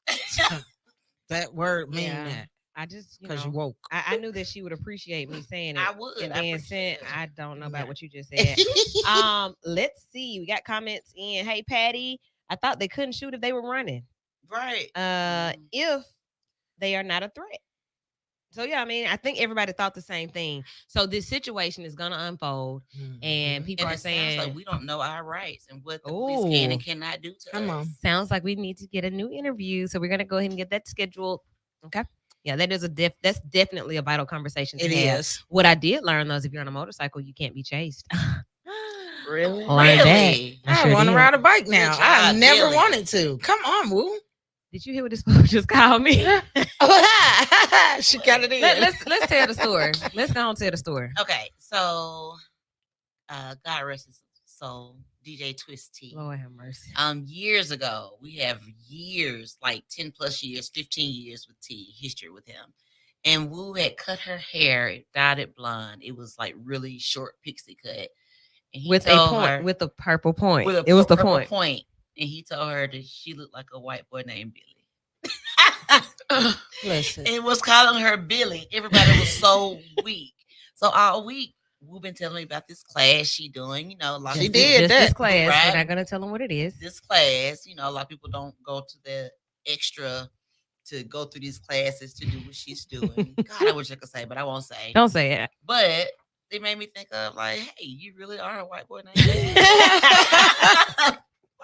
That word mean that. I just, because you woke. I knew that she would appreciate me saying it. I would. And then I don't know about what you just said. Let's see. We got comments in. Hey, Patty, I thought they couldn't shoot if they were running. Right. If they are not a threat. So, yeah, I mean, I think everybody thought the same thing. So this situation is going to unfold. And people are saying, sounds like we don't know our rights and what the police can and cannot do to us. Sounds like we need to get a new interview. So we're going to go ahead and get that scheduled. Okay. Yeah, that is that's definitely a vital conversation to have. Is. What I did learn, though, is if you're on a motorcycle, you can't be chased. Really? Really? I want to ride a bike now. I never wanted to. Come on, Woo. Did you hear what this fool just called me? She got it in. Let's tell the story. Let's go on and tell the story. Okay, so God rest his soul, DJ Twist T. Lord have mercy. Years ago, we have years, like 10 plus years, 15 years with T, history with him. And Wu had cut her hair, dyed it blonde. It was like really short pixie cut. And he With a told point, her, with a purple point. with a It was the purple point. And he told her that she looked like a white boy named Billy. Listen. And was calling her Billy. Everybody was so weak. So all week, we've been telling me about this class she doing. You know, a lot She of did Just that. this class. Right. We're not gonna tell them what it is. this class. You know, a lot of people don't go to the extra to go through these classes to do what she's doing. God, I wish I could say, but I won't say. Don't say it. But it made me think of like, hey, you really are a white boy named Billy.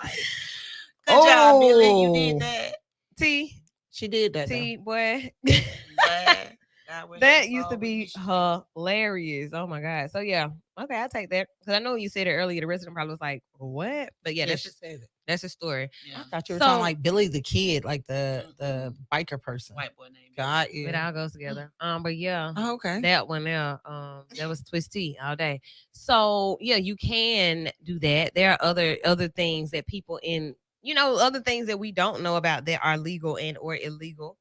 Like, good job, Billy. You did that. T, She did that. T, boy. But God wish That us used to all be what she did. hilarious. Oh my god. So yeah, okay, I'll take that because I know you said it earlier. The rest of them probably was like, "What?" But yeah, Yeah, that's she just said it. that's a story. Yeah. I thought you were So- talking like Billy the Kid, like the biker person. White boy named Got Billy. you. It all goes together. But yeah, Oh, okay. that one there, that was Twisty all day. So yeah, you can do that. There are other things that people other things that we don't know about that are legal and or illegal,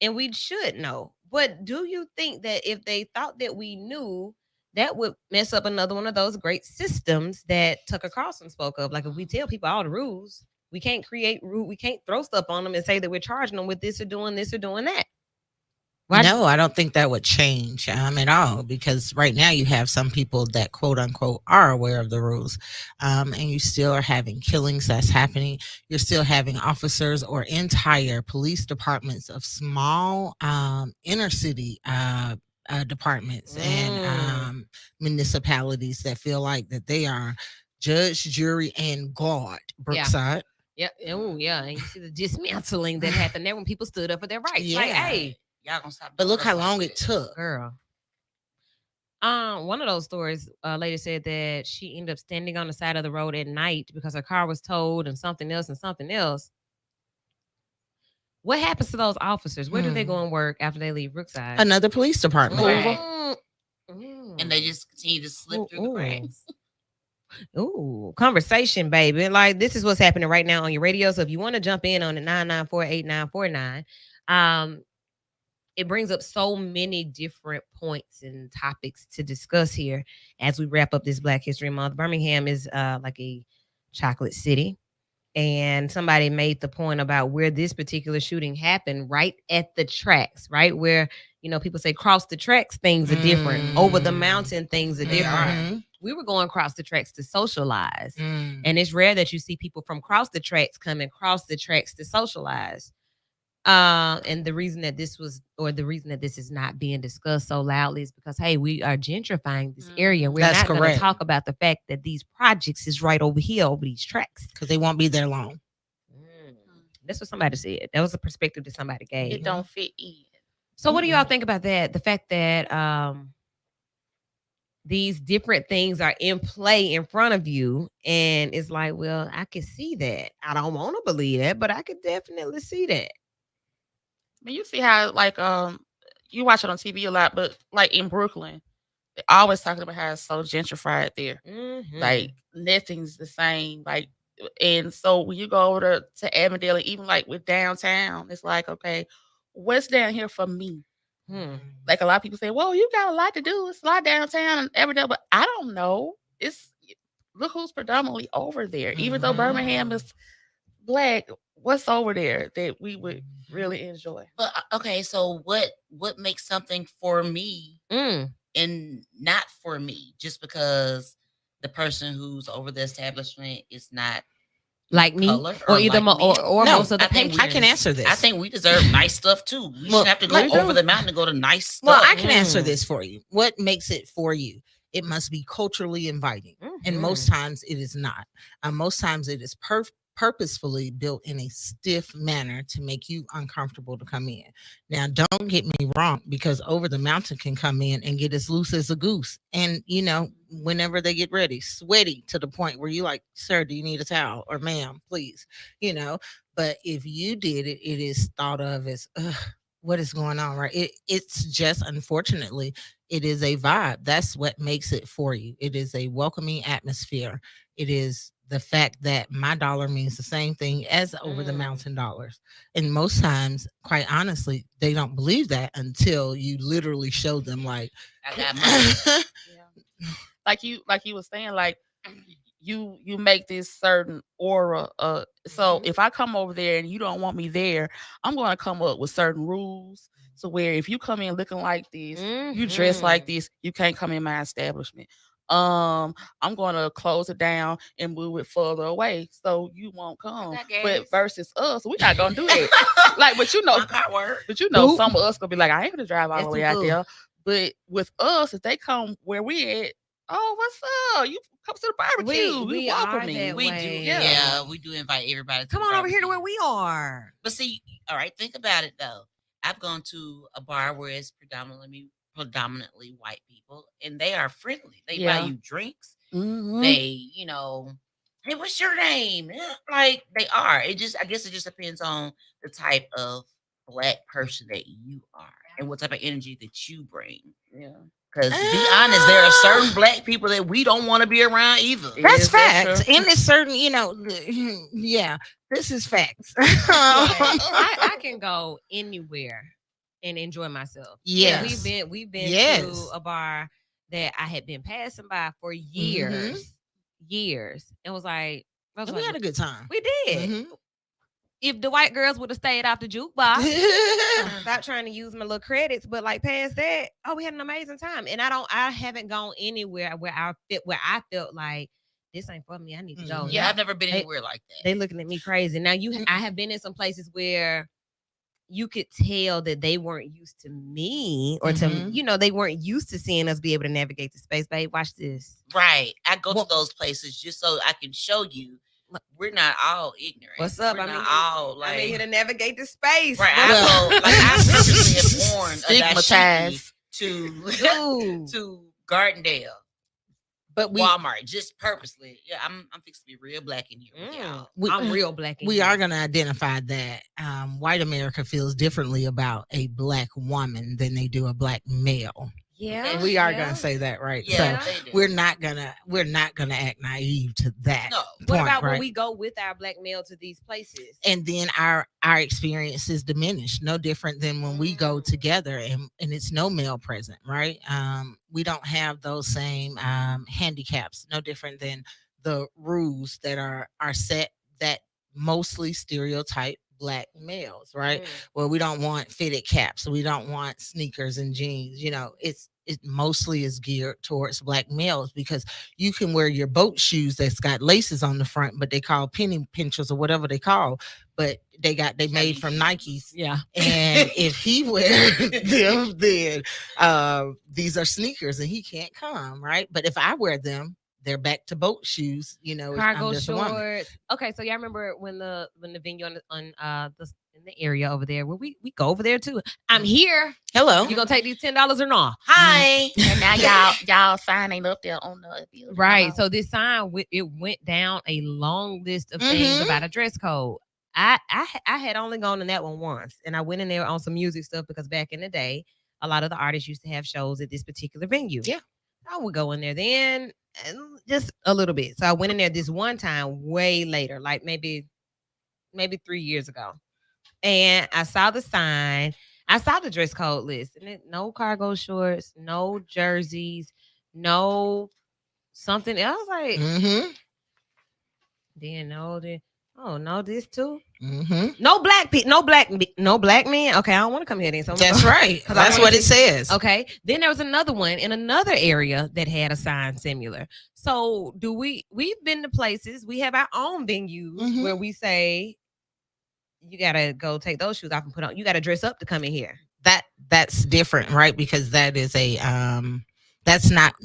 and we should know. But do you think that if they thought that we knew, that would mess up another one of those great systems that Tucker Carlson spoke of? Like if we tell people all the rules, we can't we can't throw stuff on them and say that we're charging them with this or doing that. Why- No, I don't think that would change at all, because right now you have some people that quote unquote are aware of the rules, and you still are having killings that's happening. You're still having officers or entire police departments of small inner city departments and municipalities that feel like that they are judge, jury, and guard. Brookside. Yeah. Oh, yeah. And you see the dismantling that happened there when people stood up for their rights. Like, Yeah. hey, Y'all gonna stop. But doing look us how like long it that. took. girl. One of those stories, a lady said that she ended up standing on the side of the road at night because her car was towed and something else and something else. What happens to those officers? Where do they go and work after they leave Brookside? Another police department. Right. Mm. And they just continue to slip through the Ooh. cracks. Ooh, conversation, baby. Like this is what's happening right now on your radio. So if you want to jump in on it, 994-8949, it brings up so many different points and topics to discuss here as we wrap up this Black History Month. Birmingham is like a chocolate city. And somebody made the point about where this particular shooting happened, right at the tracks, right where people say cross the tracks, things are different. Over the mountain, things are different. We were going across the tracks to socialize, and it's rare that you see people from cross the tracks coming across the tracks to socialize. And the reason that this is not being discussed so loudly is because, hey, we are gentrifying this area. We're That's not going to correct. talk about the fact that these projects is right over here over these tracks. Because they won't be there long. That's what somebody said. That was a perspective that somebody gave. It don't fit in. So what do y'all think about that? The fact that these different things are in play in front of you, and it's like, well, I can see that. I don't want to believe that, but I could definitely see that. I mean, you see how you watch it on TV a lot, but like in Brooklyn, they're always talking about how it's so gentrified there. Mhm. Like nothing's the same. Like, and so when you go over to Avondale, and even like with downtown, it's like, okay, what's down here for me? Like a lot of people say, well, you got a lot to do. It's a lot downtown and Avondale, but I don't know. Look who's predominantly over there. Even though Birmingham is Black, what's over there that we would really enjoy? But okay, so what makes something for me and not for me? Just because the person who's over the establishment is not like me, color or or either like me? or No, most of the I think patrons. I can answer this. I think we deserve nice stuff too. We Well, shouldn't have to go like- over the mountain to go to nice stuff. Well, I can answer Mm. this for you. What makes it for you? It must be culturally inviting. And most times it is not. Most times it is purposefully built in a stiff manner to make you uncomfortable to come in. Now, don't get me wrong, because over the mountain can come in and get as loose as a goose. And, whenever they get ready, sweaty to the point where you like, sir, do you need a towel? Or ma'am, please, But if you did it, it is thought of as, what is going on, right? It's just, unfortunately, It is a vibe. That's what makes it for you. It is a welcoming atmosphere. It is the fact that my dollar means the same thing as over the mountain dollars. And most times, quite honestly, they don't believe that until you literally show them like I got money. Like you were saying, like you make this certain aura. So if I come over there and you don't want me there, I'm going to come up with certain rules. So where if you come in looking like this, you dress like this, you can't come in my establishment. I'm going to close it down and move it further away so you won't come. But versus us, we're not gonna do that. Like, but you know, My car work. but you know, some of us gonna be like, I ain't gonna drive all the way out there. But with us, if they come where we at, oh, what's up? You come to the barbecue. We You welcome are me. that We way. do, Yeah. yeah, we do invite everybody. Come the on over here to barbecue. where we are. But see, all right, think about it though. I've gone to a bar where it's predominantly white people, and they are friendly. They buy Yeah. you drinks. Mhm. They, hey, what's your name? Like they are. I guess it just depends on the type of black person that you are and what type of energy that you bring. Yeah. Because to be honest, there are certain black people that we don't want to be around either. That's Is that facts. true? And it's certain, yeah, this is facts. I can go anywhere and enjoy myself. Yes. We've been Yes. to a bar that I had been passing by for years, and was like, I was And we like, had a good time. we did. Mhm. If the white girls would have stayed off the jukebox, stop trying to use my little credits, but like past that, oh, we had an amazing time. And I haven't gone anywhere where I felt like this ain't for me. I need to go. Yeah, I've never been They- anywhere like that. They looking at me crazy. Now I have been in some places where you could tell that they weren't used to me or to, they weren't used to seeing us be able to navigate the space. Babe, watch this. Right. I go to those places just so I can show you we're not all ignorant. What's up? We're I'm not in all like I'm in here to navigate the space. right. I purposely have worn a dashiki Stigmatized. to Gardendale, But Walmart, just purposely. Yeah, I'm fixing to be real black in here with y'all. I'm real black. we are going to identify that white America feels differently about a black woman than they do a black male. Yeah, We are going to say that, right? Yeah, So they do. we're not gonna act naive to that. No. What point, about when right? we go with our black male to these places? And then our experience is diminished, no different than when we go together and it's no male present, right? We don't have those same handicaps, no different than the rules that are set that mostly stereotype black males, right? Well, we don't want fitted caps, we don't want sneakers and jeans. It mostly is geared towards black males because you can wear your boat shoes that's got laces on the front, but they call penny pinchers or whatever they call, but they made from Nikes. Yeah. And if he wears them, then these are sneakers and he can't come, right? But if I wear them, they're back to boat shoes, Cargo I'm just a woman. shorts. Okay, so y'all remember when the venue in the area over there where we go over there too. I'm here. Hello. You gonna take these $10 or not? Hi. And now y'all sign ain't up there on the bill. Right. So this sign it went down a long list of things about a dress code. I had only gone in that one once, and I went in there on some music stuff because back in the day, a lot of the artists used to have shows at this particular venue. Yeah. I would go in there then, and just a little bit. So I went in there this one time, way later, like maybe 3 years ago, and I saw the sign. I saw the dress code list, and no cargo shorts, no jerseys, no something else. Like no, this too. No black people, no black men. Okay, I don't want to come here then. So That's right. That's what it says. Okay. Then there was another one in another area that had a sign similar. So we've been to places, we have our own venues where we say you gotta go take those shoes off and put on. You gotta dress up to come in here. That's different, right? Because that is a that's not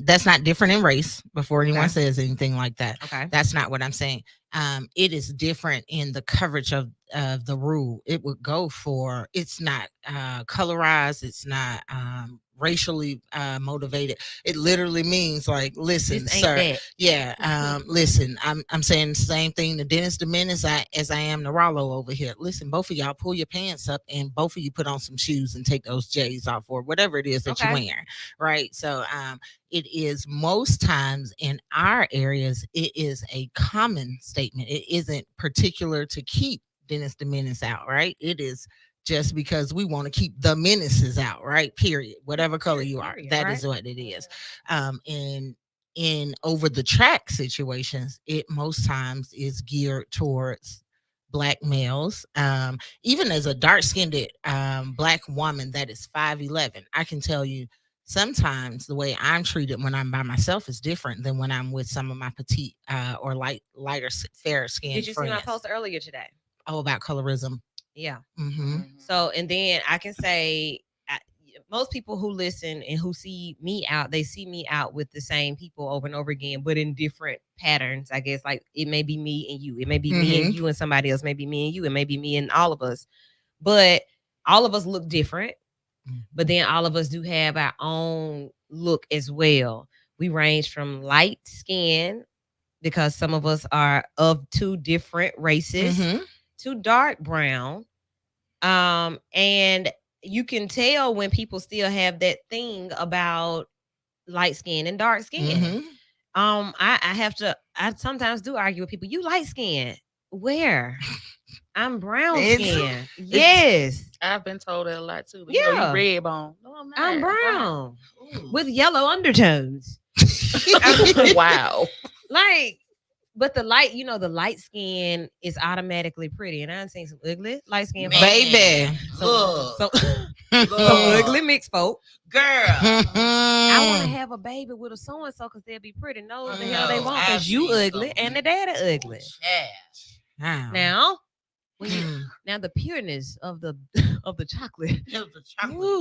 different in race. Before anyone says anything like that, Okay. that's not what I'm saying. It is different in the coverage of the rule. It would go for, it's not colorized, it's not racially motivated. It literally means like, listen, This ain't sir. that. Yeah, listen, I'm saying the same thing to Dennis the Menace as I am to Rollo over here. Listen, both of y'all pull your pants up and both of you put on some shoes and take those J's off or whatever it is that you're wearing, right? So it is most times in our areas, it is a common statement. It isn't particular to keep Dennis the Menace out, right? It is just because we want to keep the menaces out, right? Period. Whatever color you are, that is what it is. And in over the track situations, it most times is geared towards Black males. Even as a dark-skinned Black woman that is 5'11", I can tell you sometimes the way I'm treated when I'm by myself is different than when I'm with some of my petite or lighter, fairer skinned Did you friends. see my post earlier today? Oh, about colorism. Yeah. Mm-hmm. So, and then I can say, most people who listen and who see me out, they see me out with the same people over and over again, but in different patterns. I guess like it may be me and you, it may be me and you and somebody else, maybe me and you, it may be me and all of us. But all of us look different. But then all of us do have our own look as well. We range from light skin, because some of us are of two different races, to dark brown. And you can tell when people still have that thing about light skin and dark skin. I sometimes do argue with people. You light skin. Where? I'm brown skin. Yes. I've been told that a lot too. But Yeah. you red bone. No, I'm not. I'm brown with yellow undertones. Wow. Like, but the light, the light skin is automatically pretty. And I've seen some ugly light skin folks. Baby. Some ugly mixed folk. Girl. I want to have a baby with a so-and-so because they'll be pretty. No, the hell they won't, because you ugly and the daddy ugly. Yeah. Now, now the pureness of the chocolate,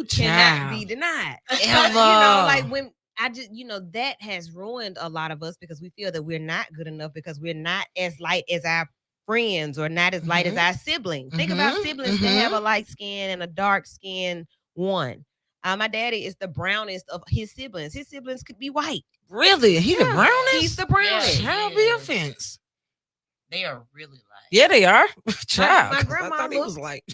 cannot be denied. Like when I just, that has ruined a lot of us because we feel that we're not good enough because we're not as light as our friends or not as light as our siblings. Think about siblings that have a light skin and a dark skin one. My daddy is the brownest of his siblings. His siblings could be white. Really? He the brownest? He's the brownest. Shall be offense. They are really light. Yeah, they are. Child. My grandma I thought he was light.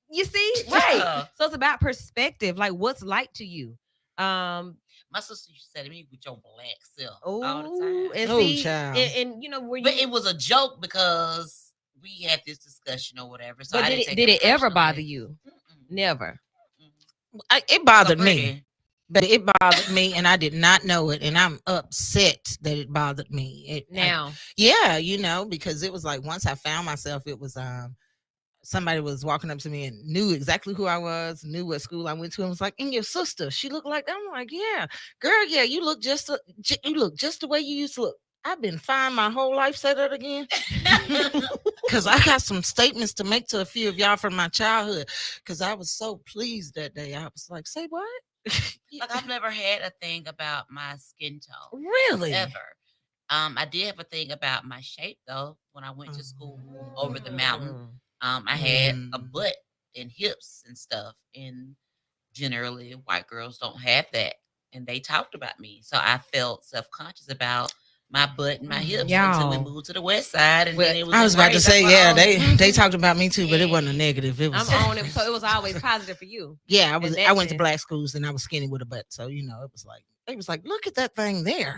You see? Right. So it's about perspective. Like, what's light to you? My sister used to say to me, with your black self all the time. And see, child. And where you, but it was a joke because we had this discussion or whatever. So but did it ever bother you? Never. It bothered me. But it bothered me, and I did not know it, and I'm upset that it bothered me. Because it was like once I found myself, it was somebody was walking up to me and knew exactly who I was, knew what school I went to, and was like, "And your sister, she looked like that." I'm like, "Yeah, girl, yeah, you look just the way you used to look." I've been fine my whole life. Say that again, because I got some statements to make to a few of y'all from my childhood. Because I was so pleased that day. I was like, "Say what?" Like I've never had a thing about my skin tone. Really? Ever. I did have a thing about my shape though. When I went to school over the mountain, I had a butt and hips and stuff. And generally white girls don't have that. And they talked about me. So I felt self-conscious about my butt and my hips until we moved to the west side. And then it was I was about to say, they talked about me too, but it wasn't a negative. It was I'm on it. So it was always positive for you. Yeah, I went to black schools and I was skinny with a butt. So, it was like, they was like, look at that thing there.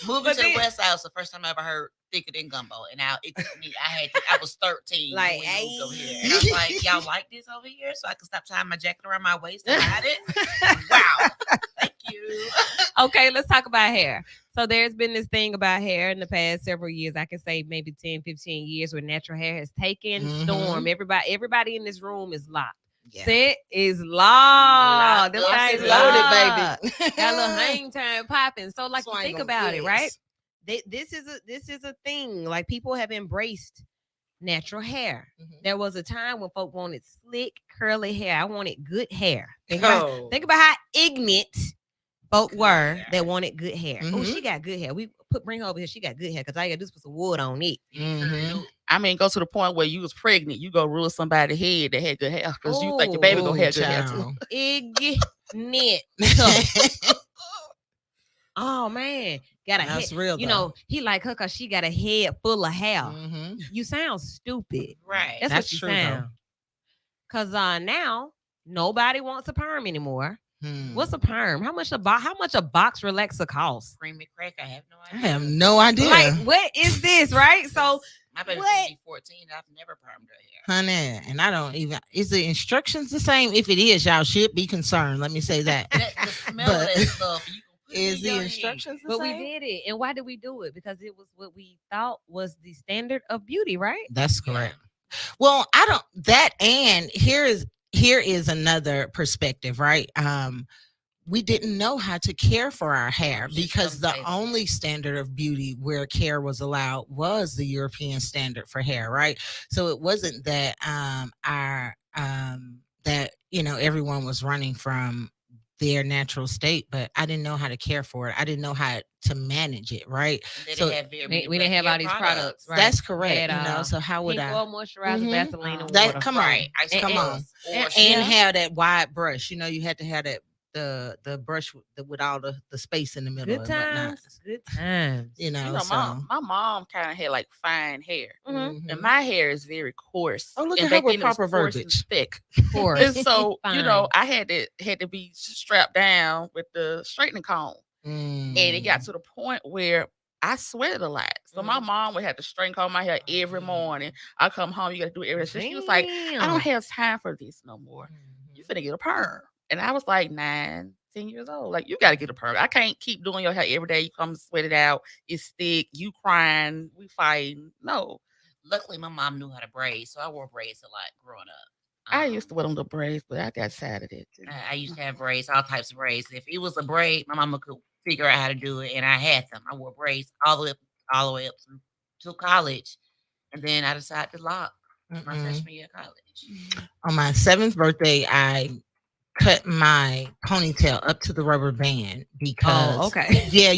Moving to the west side was the first time I ever heard thicker than gumbo. And it took me, I was 13. Like, when we moved over here. And I was like, y'all like this over here? So I can stop tying my jacket around my waist and hide it? Wow. Thank you. Okay, let's talk about hair. So there's been this thing about hair in the past several years. I can say maybe 10, 15 years where natural hair has taken storm. Everybody in this room is locked. Yeah. Set is locked. This thing's loaded, baby. Got a little hang time popping. So like, you think about it, right? This is a thing. Like, people have embraced natural hair. There was a time when folk wanted slick, curly hair. I wanted good hair. Think about how ignorant folk were that wanted good hair. Oh, she got good hair. Bring her over here. She got good hair because all you gotta do is put some wood on it. I mean, go to the point where you was pregnant, you go rule somebody's head that had good hair because you think your baby gonna have good hair too. Ignorant. Oh man, got a That's head. real, You though. know, he like her because she got a head full of hair. Mhm. You sound stupid. Right. That's That's what you true, though. sound. Cause now nobody wants a perm anymore. Hmm. What's a perm? How much a box relaxer cost? Creamy crack. I have no I idea. have no idea. Like, what is this, right? So My baby's what? gonna be 14. I've never permed her hair. Honey, and I don't even. Is the instructions the same? If it is, y'all should be concerned. Let me say that. The smell But of that stuff. You can put it is in the your instructions the But we same? did it. And why did we do it? Because it was what we thought was the standard of beauty, right? That's correct. Well, I don't that, and here is another perspective, right? We didn't know how to care for our hair Just because gonna the say that. only standard of beauty where care was allowed was the European standard for hair, right? So it wasn't that our that everyone was running from their natural state, but I didn't know how to care for it. I didn't know how to manage it, right? And they So didn't have very many We didn't black have hair all these products, right? that's correct. Had, So how would pink I? oil moisturizer, Mhm. Vaseline, and That water. come Right. on, come on, Or and- and have that wide brush. You had to have that the brush with all the space in the middle Good and whatnot. times. Good times. You know, So my mom kind of had like fine hair, Mhm. and my hair is very coarse. Oh, look and at her back with then it was proper coarse and verbiage. thick. Of course. And so Fine. I had to be strapped down with the straightening comb, and it got to the point where I sweated a lot. So my mom would have to straighten comb my hair every morning. I come home, you got to do everything. So she was like, I don't have time for this no more. You finna get a perm. And I was like 9, 10 years old. Like, you got to get a perm. I can't keep doing your hair every day. You come sweat it out. It's thick. You crying. We fighting. No. Luckily, my mom knew how to braid, so I wore braids a lot growing up. I used to wear them little braids, but I got tired of it. I used to have braids, all types of braids. If it was a braid, my mama could figure out how to do it, and I had them. I wore braids all the way up through to college, and then I decided to lock my freshman year of college. On my 7th birthday, I cut my ponytail up to the rubber band because okay. Yeah,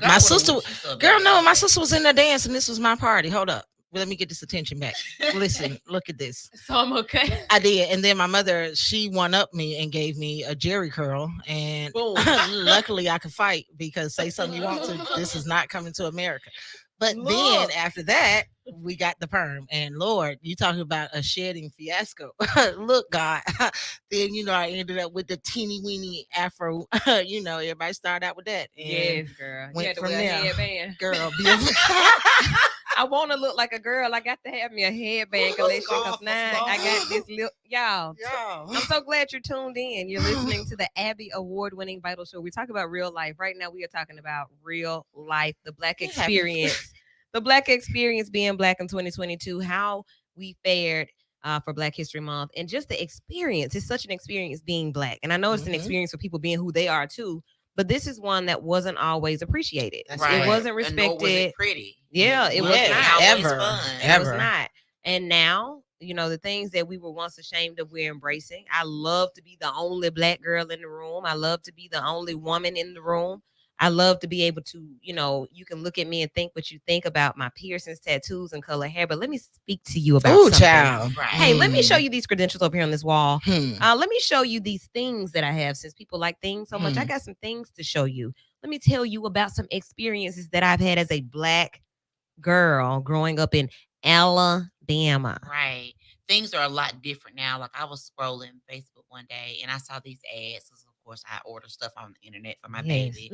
my sister girl, no, my sister. sister was in the dance and this was my party. Hold up. Let me get this attention back. Listen, look at this. So I'm okay. I did. And then my mother, she one up me and gave me a jerry curl. And luckily I could fight because say something you want to. This is not coming to America. But then after that, we got the perm. And Lord, you talking about a shedding fiasco. Look, God. Then, I ended up with the teeny weeny afro. Everybody started out with that. And Yes, girl. You went had to from wear a there. headband. Girl, I want to look like a girl. I got to have me a headband collection because now I got this little y'all. I'm so glad you're tuned in. You're listening to the Abby Award-winning Vital Show. We talk about real life. Right now, we are talking about real life, the Black experience, the Black experience being Black in 2022. How we fared for Black History Month, and just the experience. It's such an experience being Black, and I know it's an experience for people being who they are too. But this is one that wasn't always appreciated. Right. It wasn't And respected. nor was it pretty. Yeah, it was not. always ever. fun. It was not. And now, the things that we were once ashamed of, we're embracing. I love to be the only Black girl in the room. I love to be the only woman in the room. I love to be able to, you can look at me and think what you think about my piercings, tattoos, and color hair. But let me speak to you about something. child. Right. Hey, let me show you these credentials up here on this wall. Hmm. Let me show you these things that I have. Since people like things so much, I got some things to show you. Let me tell you about some experiences that I've had as a Black girl growing up in Alabama. Right. Things are a lot different now. Like, I was scrolling Facebook one day and I saw these ads. 'Cause of course, I order stuff on the internet for my baby.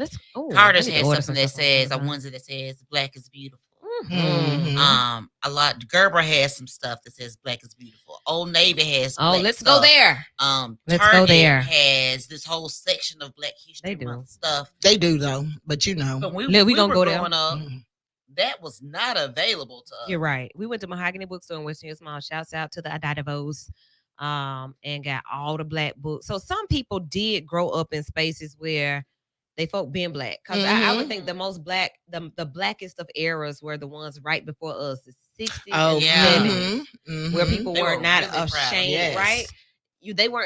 Carter's had something that says, a onesie that says Black is beautiful. Mhm. A lot. Gerber has some stuff that says Black is beautiful. Old Navy has. Oh, Black let's stuff. go there. Let's go Target there. has this whole section of Black History They do. Month stuff. They do though, but But we gonna were go there. growing up, Mhm. that was not available to us. You're right. We went to Mahogany Bookstore in Western Hills Mall. Shouts out to the Adidavos, and got all the Black books. So some people did grow up in spaces where they folk being Black. Because I would think the most Black, the Blackest of eras were the ones right before us, the 60s Oh and yeah. 70s, where people They were were not really proud. ashamed, Yes. right?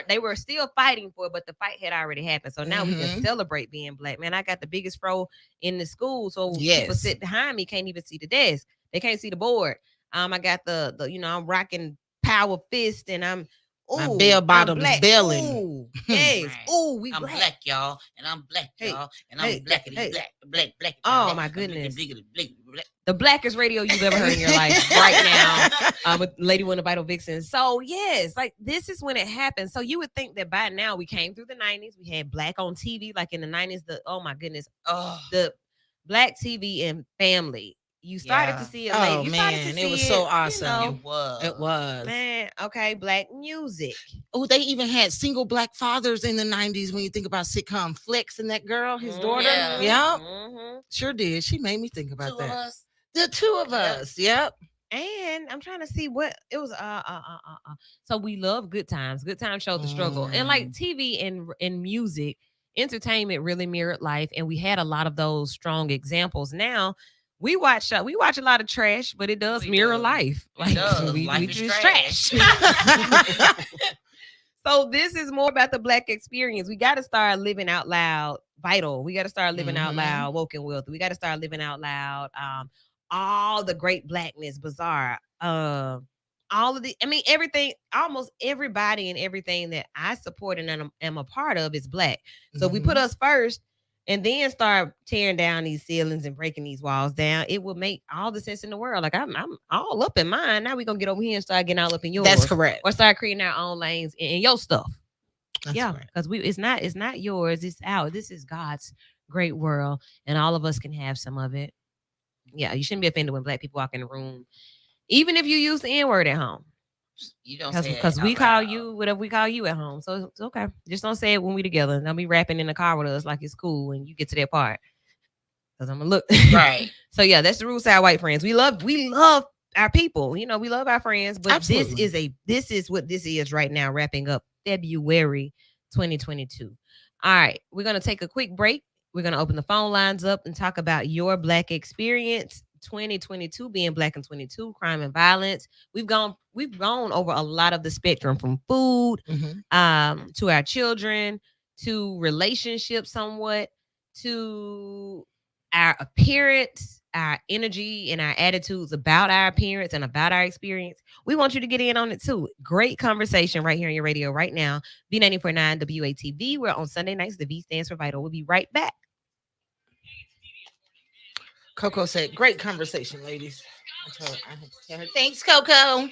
They were still fighting for it, but the fight had already happened. So now we can celebrate being Black. Man, I got the biggest fro in the school, so people Yes. sit behind me can't even see the desk. They can't see the board. I got the I'm rocking power fist, and I'm My ooh, bell I'm bottoms black. belling. Ooh, yes. Right. Ooh, we I'm black. black, y'all, and I'm black, Hey, y'all, and hey, I'm blackity hey. black. Oh, my goodness. The blackest radio you've ever heard in your life right now, with Lady One, the Vital Vixen. So yes, like this is when it happens. So you would think that by now we came through the 90s, we had black on TV, like in the 90s. Oh my goodness, the black TV and family. You started to see it late. Oh You started to man, see it was so it, awesome. was. It was. man. Okay, black music. Oh, they even had single black fathers in the 90s when you think about sitcom Flex and that girl, his daughter. Yeah. Yep. Sure did. She made me think about Two that. of us. The two of us. Yep. And I'm trying to see what it was. So we love Good Times. Good Times showed the struggle, and like TV and music, entertainment really mirrored life, and we had a lot of those strong examples. Now we watch a lot of trash, but it does mirror life. Like we Life is just trash. So this is more about the black experience. We got to start living out loud. Vital. We got to start living out loud. Woke and wealthy. We got to start living out loud. All the great blackness, bizarre. All of the, I mean, everything, almost everybody and everything that I support and am a part of is black. So if we put us first and then start tearing down these ceilings and breaking these walls down, it will make all the sense in the world. Like I'm all up in mine. Now we're gonna get over here and start getting all up in yours. That's correct. Or start creating our own lanes in your stuff. That's yeah, right. because it's not yours, it's ours. This is God's great world, and all of us can have some of it. Yeah, you shouldn't be offended when black people walk in the room, even if you use the N-word at home. You don't say it because we out call loud. you whatever we call you at home. So it's okay. Just don't say it when we together. Don't be rapping in the car with us like it's cool and you get to that part. Because I'm gonna look. Right. So yeah, that's the Rude Side White Friends. We love our people. You know, we love our friends, but Absolutely. this is what this is right now, wrapping up February 2022. All right, we're gonna take a quick break. We're gonna open the phone lines up and talk about your black experience. 2022 being black in 22, crime and violence. We've gone over a lot of the spectrum, from food to our children, to relationships somewhat, to our appearance, our energy, and our attitudes about our appearance and about our experience. We want you to get in on it too. Great conversation right here on your radio right now. V94.9 WATV. We're on Sunday nights. The V stands for Vital. We'll be right back. Coco said, great conversation, ladies. I had to tell her, thanks, Coco.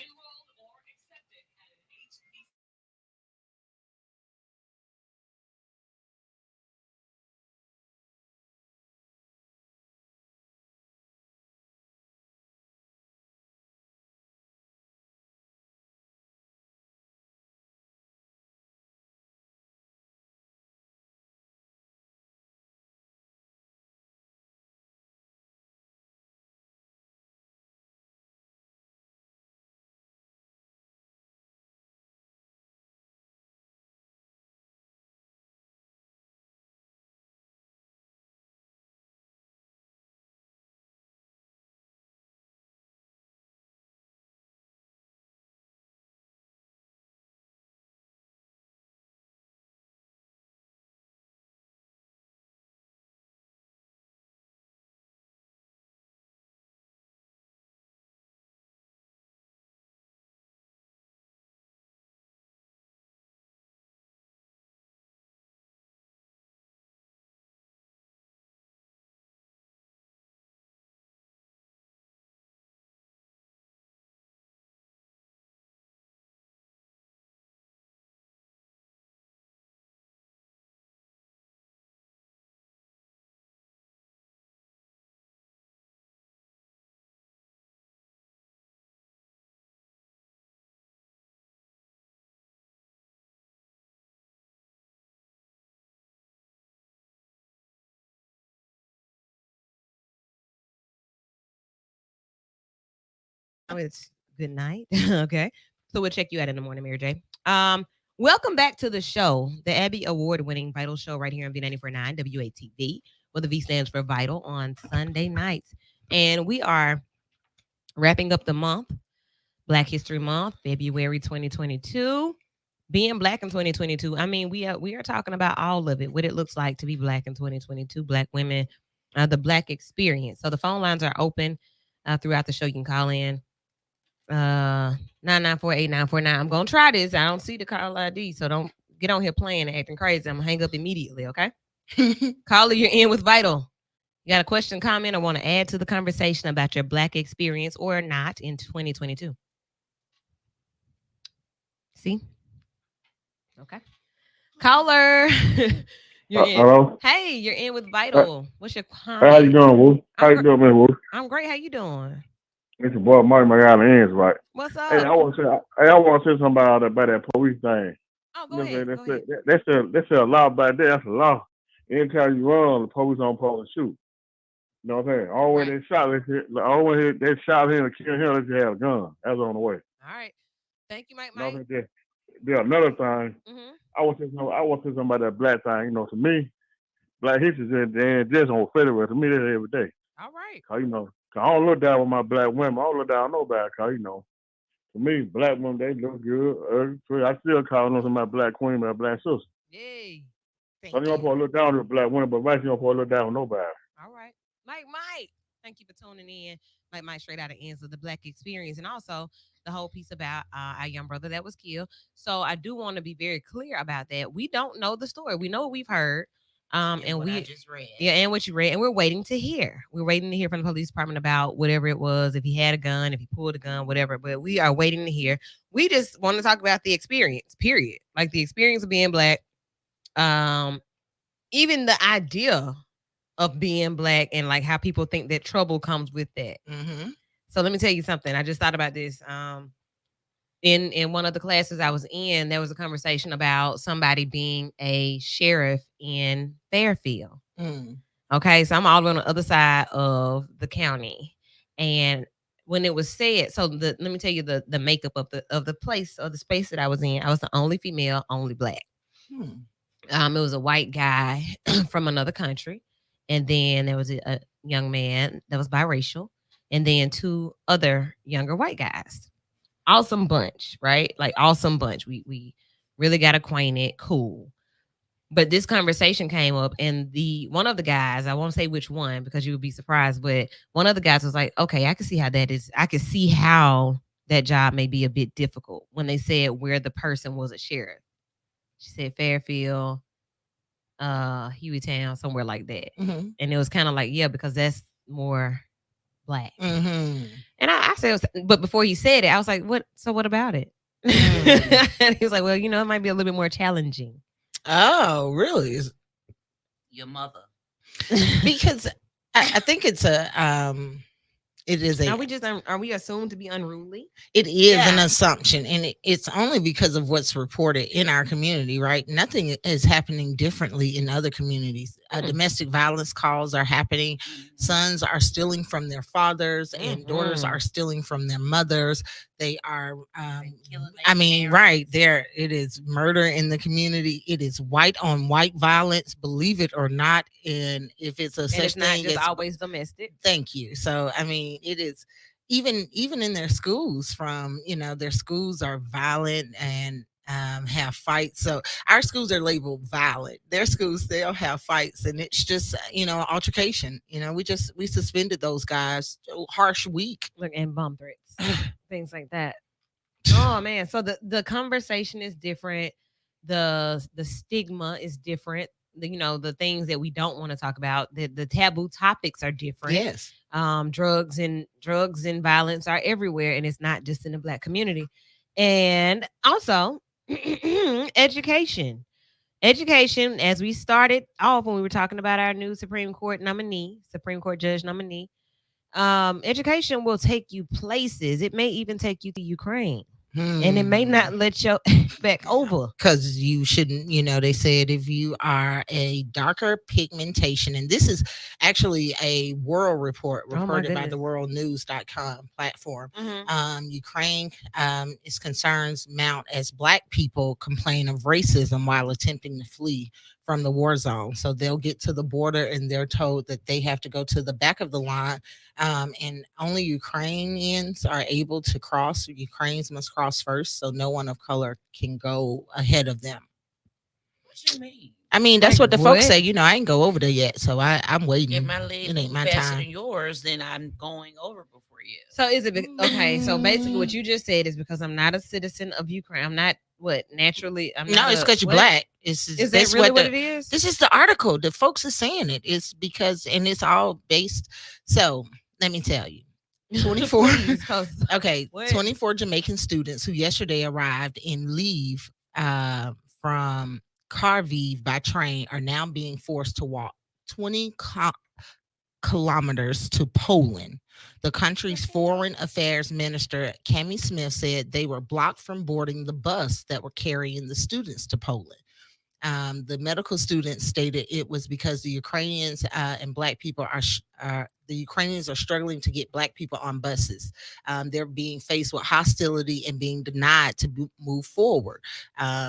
It's good night. Okay. So we'll check you out in the morning, Mary J. Welcome back to the show, the Abby Award-winning Vital Show right here on V94.9 WATV, where the V stands for Vital, on Sunday nights. And we are wrapping up the month, Black History Month, February 2022. Being black in 2022, I mean, we are talking about all of it, what it looks like to be black in 2022, black women, the black experience. So the phone lines are open throughout the show. You can call in 9948949. I'm gonna try this. I don't see the call ID, so don't get on here playing and acting crazy. I'm gonna hang up immediately, okay? Caller, you're in with Vital. You got a question, comment, or want to add to the conversation about your Black experience or not in 2022? See? Okay. Caller. You're in. Hello. Hey, you're in with Vital. What's your Hey, how you comment? doing, Wolf? How I'm, you doing, man, Wolf? I'm great. How you doing? It's your boy Marty McAllen ends, right? What's Hey, up? I want to say something about that police thing. Oh, You go know what I'm ahead. saying? Go ahead. That's a law back there. That's a law. Anytime you run, the police don't supposed to shoot. You know what I'm saying? Always Right. they shot, they shot him and killed him. They had a gun. That's on the way. All right. Thank you, Mike. You know what Mike. I'm saying? There's another thing. Mm-hmm. I want to say something about that black thing. You know, to me, black history is just on federal. To me, that's every day. All right. Cause you know, cause I don't look down with my black women. I don't look down on nobody. Cause you know, to me, black women they look good. I still call them my black queen, my black sister. Yay. So Thank you don't you. supposed to look down on black women, but right you don't supposed to look down on nobody. All right. Mike. Thank you for tuning in. Mike straight out of ends of the Black experience. And also the whole piece about our young brother that was killed. So I do want to be very clear about that. We don't know the story. We know what we've heard. And what I we just read. Yeah, and what you read, and we're waiting to hear. We're waiting to hear from the police department about whatever it was, if he had a gun, if he pulled a gun, whatever. But we are waiting to hear. We just want to talk about the experience, period. Like the experience of being black. Um, Even the idea of being black and like how people think that trouble comes with that. Mm-hmm. So let me tell you something. I just thought about this. In one of the classes I was in, there was a conversation about somebody being a sheriff in Fairfield. Mm. Okay, so I'm all on the other side of the county, and when it was said, so let me tell you the makeup of the place or the space that I was in. I was the only female, only black. Hmm. It was a white guy from another country, and then there was a young man that was biracial, and then two other younger white guys. Awesome bunch, right? Like awesome bunch. We really got acquainted, cool. But this conversation came up, and the one of the guys, I won't say which one because you would be surprised, but one of the guys was like, "Okay, I can see how that is. I can see how that job may be a bit difficult." When they said where the person was a sheriff, she said Fairfield, Hueytown, somewhere like that. Mm-hmm. And it was kind of like, yeah, because that's more black. Mm-hmm. And I said, but before he said it, I was like, what? So what about it? And he was like, well, it might be a little bit more challenging. Oh, really? Your mother. Because I think it's it is Are we just are we assumed to be unruly? it is an assumption, and it's only because of what's reported in our community, right? Nothing is happening differently in other communities. Domestic violence calls are happening. Sons are stealing from their fathers, and daughters are stealing from their mothers. They are, right there, it is murder in the community. It is white on white violence, believe it or not. And if it's a such it's not thing just as always domestic. Thank you. So, I mean, it is even in their schools. Their schools are violent and have fights. So our schools are labeled violent. Their schools, they'll have fights, and it's just altercation. We suspended those guys harsh week. Look, and bomb threats, things like that. Oh man, so the conversation is different. The stigma is different. The things that we don't want to talk about. The taboo topics are different. Yes. Drugs and violence are everywhere, and it's not just in the black community. And also education. Education, as we started off when we were talking about our new Supreme Court Judge nominee. Education will take you places. It may even take you to Ukraine. And it may not let you back over. Because you shouldn't, they said if you are a darker pigmentation, and this is actually a world report reported by the worldnews.com platform. Ukraine its concerns mount as black people complain of racism while attempting to flee from the war zone. So they'll get to the border and they're told that they have to go to the back of the line, and only Ukrainians are able to cross. Ukrainians must cross first, so no one of color can go ahead of them. What you mean? I mean, that's Like, what the folks what? say. You know, I ain't go over there yet, so I'm waiting. If my legs It ain't move my faster time. than yours, then I'm going over before you. So is it okay? So basically, what Mm. you just said is because I'm not a citizen of Ukraine. I'm not what naturally. I'm No, not it's a because you're what? black. Is that That's really what the, it is? this is the article. The folks are saying it. It's because, and it's all based. So let me tell you. 24 Please, 'cause okay, what? 24 Jamaican students who yesterday arrived in Lviv from Kharkiv by train are now being forced to walk 20 kilometers to Poland. The country's foreign affairs minister, Cami Smith, said they were blocked from boarding the bus that were carrying the students to Poland. The medical students stated it was because the Ukrainians and Black people the Ukrainians are struggling to get Black people on buses. They're being faced with hostility and being denied to move forward.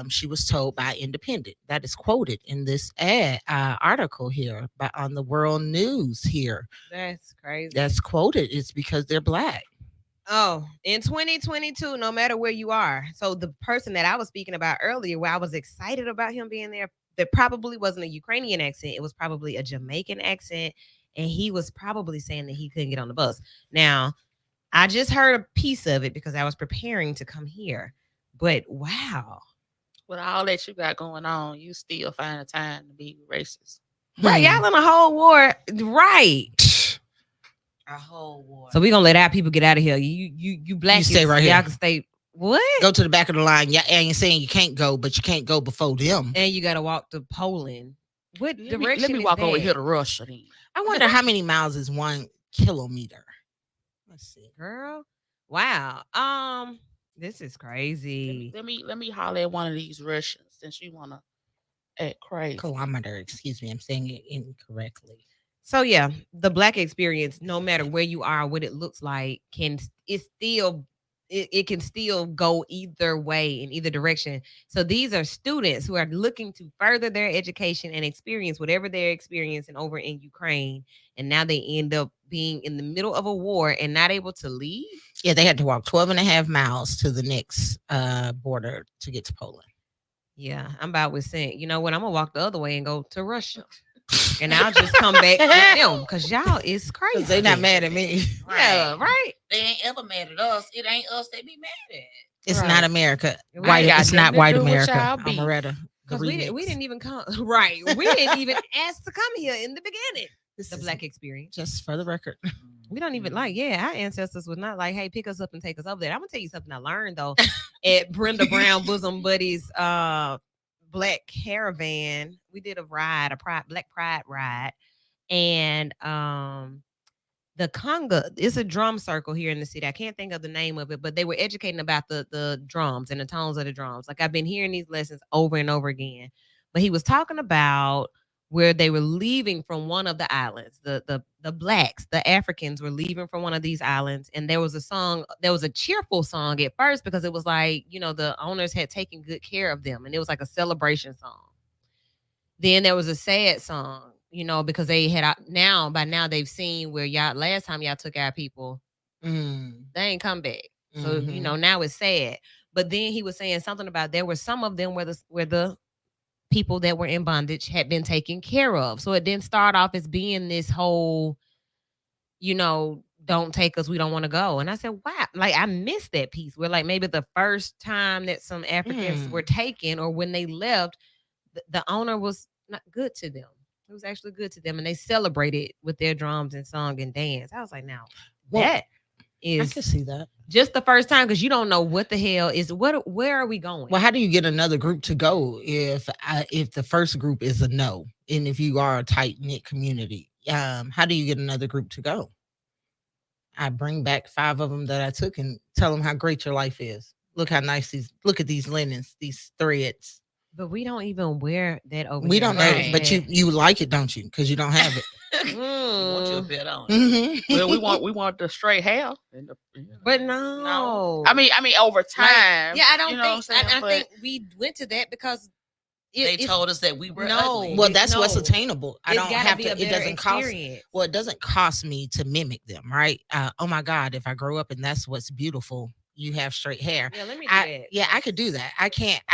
She was told by Independent. That is quoted in this article here on the World News here. That's crazy. That's quoted. It's because they're Black. Oh, in 2022, no matter where you are. So the person that I was speaking about earlier, where I was excited about him being there, there probably wasn't a Ukrainian accent. It was probably a Jamaican accent. And he was probably saying that he couldn't get on the bus. Now, I just heard a piece of it because I was preparing to come here. But wow. With all that you got going on, you still find a time to be racist. Right. Y'all in a whole war. Right. A whole war. So we're gonna let our people get out of here. You Black, You stay right here. Y'all can stay. What? Go to the back of the line. Yeah, I ain't saying you can't go, but you can't go before them. And you gotta walk to Poland. What direction? Let me is walk over that? here to Russia then. I wonder how many miles is 1 kilometer. Let's see. Girl. Wow. This is crazy. Let me holler at one of these Russians since you wanna act crazy. Kilometer, excuse me. I'm saying it incorrectly. So yeah, the Black experience, no matter where you are, what it looks like, it can still go either way in either direction. So these are students who are looking to further their education and experience whatever they're experiencing over in Ukraine, and now they end up being in the middle of a war and not able to leave. Yeah, they had to walk 12 and a half miles to the next border to get to Poland. Yeah, I'm about with saying, you know what? I'm gonna walk the other way and go to Russia. And I'll just come back with them because y'all is crazy. They not mad at me. Yeah, right. They ain't ever mad at us. It ain't us they be mad at. It's Right. not America. We White. got It's not nothing to white do with America. y'all beef. Amaretta. Because we didn't even come. Right. We didn't even ask to come here in the beginning. The Black experience. Just for the record. We don't even like, our ancestors was not like, hey, pick us up and take us over there. I'm gonna tell you something I learned though at Brenda Brown Bosom Buddies Black Caravan. We did a ride, Black Pride ride. And the conga is a drum circle here in the city. I can't think of the name of it, but they were educating about the drums and the tones of the drums. Like I've been hearing these lessons over and over again. But he was talking about where they were leaving from one of the islands. The Blacks, the Africans were leaving from one of these islands. And there was a cheerful song at first because it was like, the owners had taken good care of them. And it was like a celebration song. Then there was a sad song, because they had by now they've seen where last time y'all took our people, they ain't come back. So, now it's sad. But then he was saying something about there were some of them where the people that were in bondage had been taken care of. So it didn't start off as being this whole, don't take us, we don't want to go. And I said, wow, like I missed that piece where like maybe the first time that some Africans were taken or when they left, the owner was not good to them. It was actually good to them, and they celebrated with their drums and song and dance. I was like, now that is I can see that. Just the first time because you don't know what the hell is where are we going? Well, how do you get another group to go if the first group is a no, and if you are a tight knit community, how do you get another group to go? I bring back 5 of them that I took and tell them how great your life is. Look how nice look at these linens, these threads. But we don't even wear that over We here. don't know, but you like it, don't you? Because you don't have it. You want you a bit on it. Well, we want the straight hair. But no. I mean over time. I don't what I'm think. saying? I think we went to that because they told us that we were No. ugly. Well, that's what's attainable. I It's don't gotta have be to. a It better doesn't cost. experience. Well, it doesn't cost me to mimic them, right? Oh my God, if I grow up and that's what's beautiful, you have straight hair. Yeah, let me do that. Yeah, I could do that. I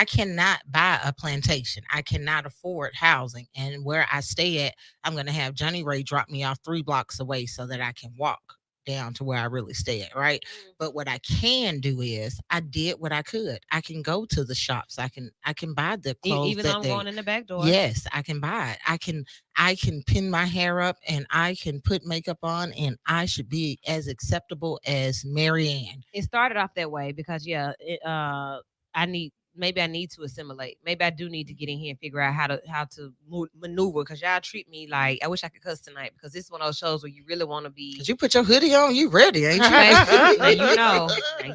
cannot buy a plantation. I cannot afford housing. And where I stay at, I'm going to have Johnny Ray drop me off 3 blocks away so that I can walk down to where I really stay at, right? But what I can do is I did what I could. I can go to the shops. I can buy the clothes Even though I'm going in the back door. Yes, I can buy it. I can pin my hair up and I can put makeup on and I should be as acceptable as Marianne. It started off that way because I need to assimilate. Maybe I do need to get in here and figure out how to maneuver because y'all treat me like I wish I could cuss tonight because this is one of those shows where you really want to be. You put your hoodie on, you ready, ain't you? Now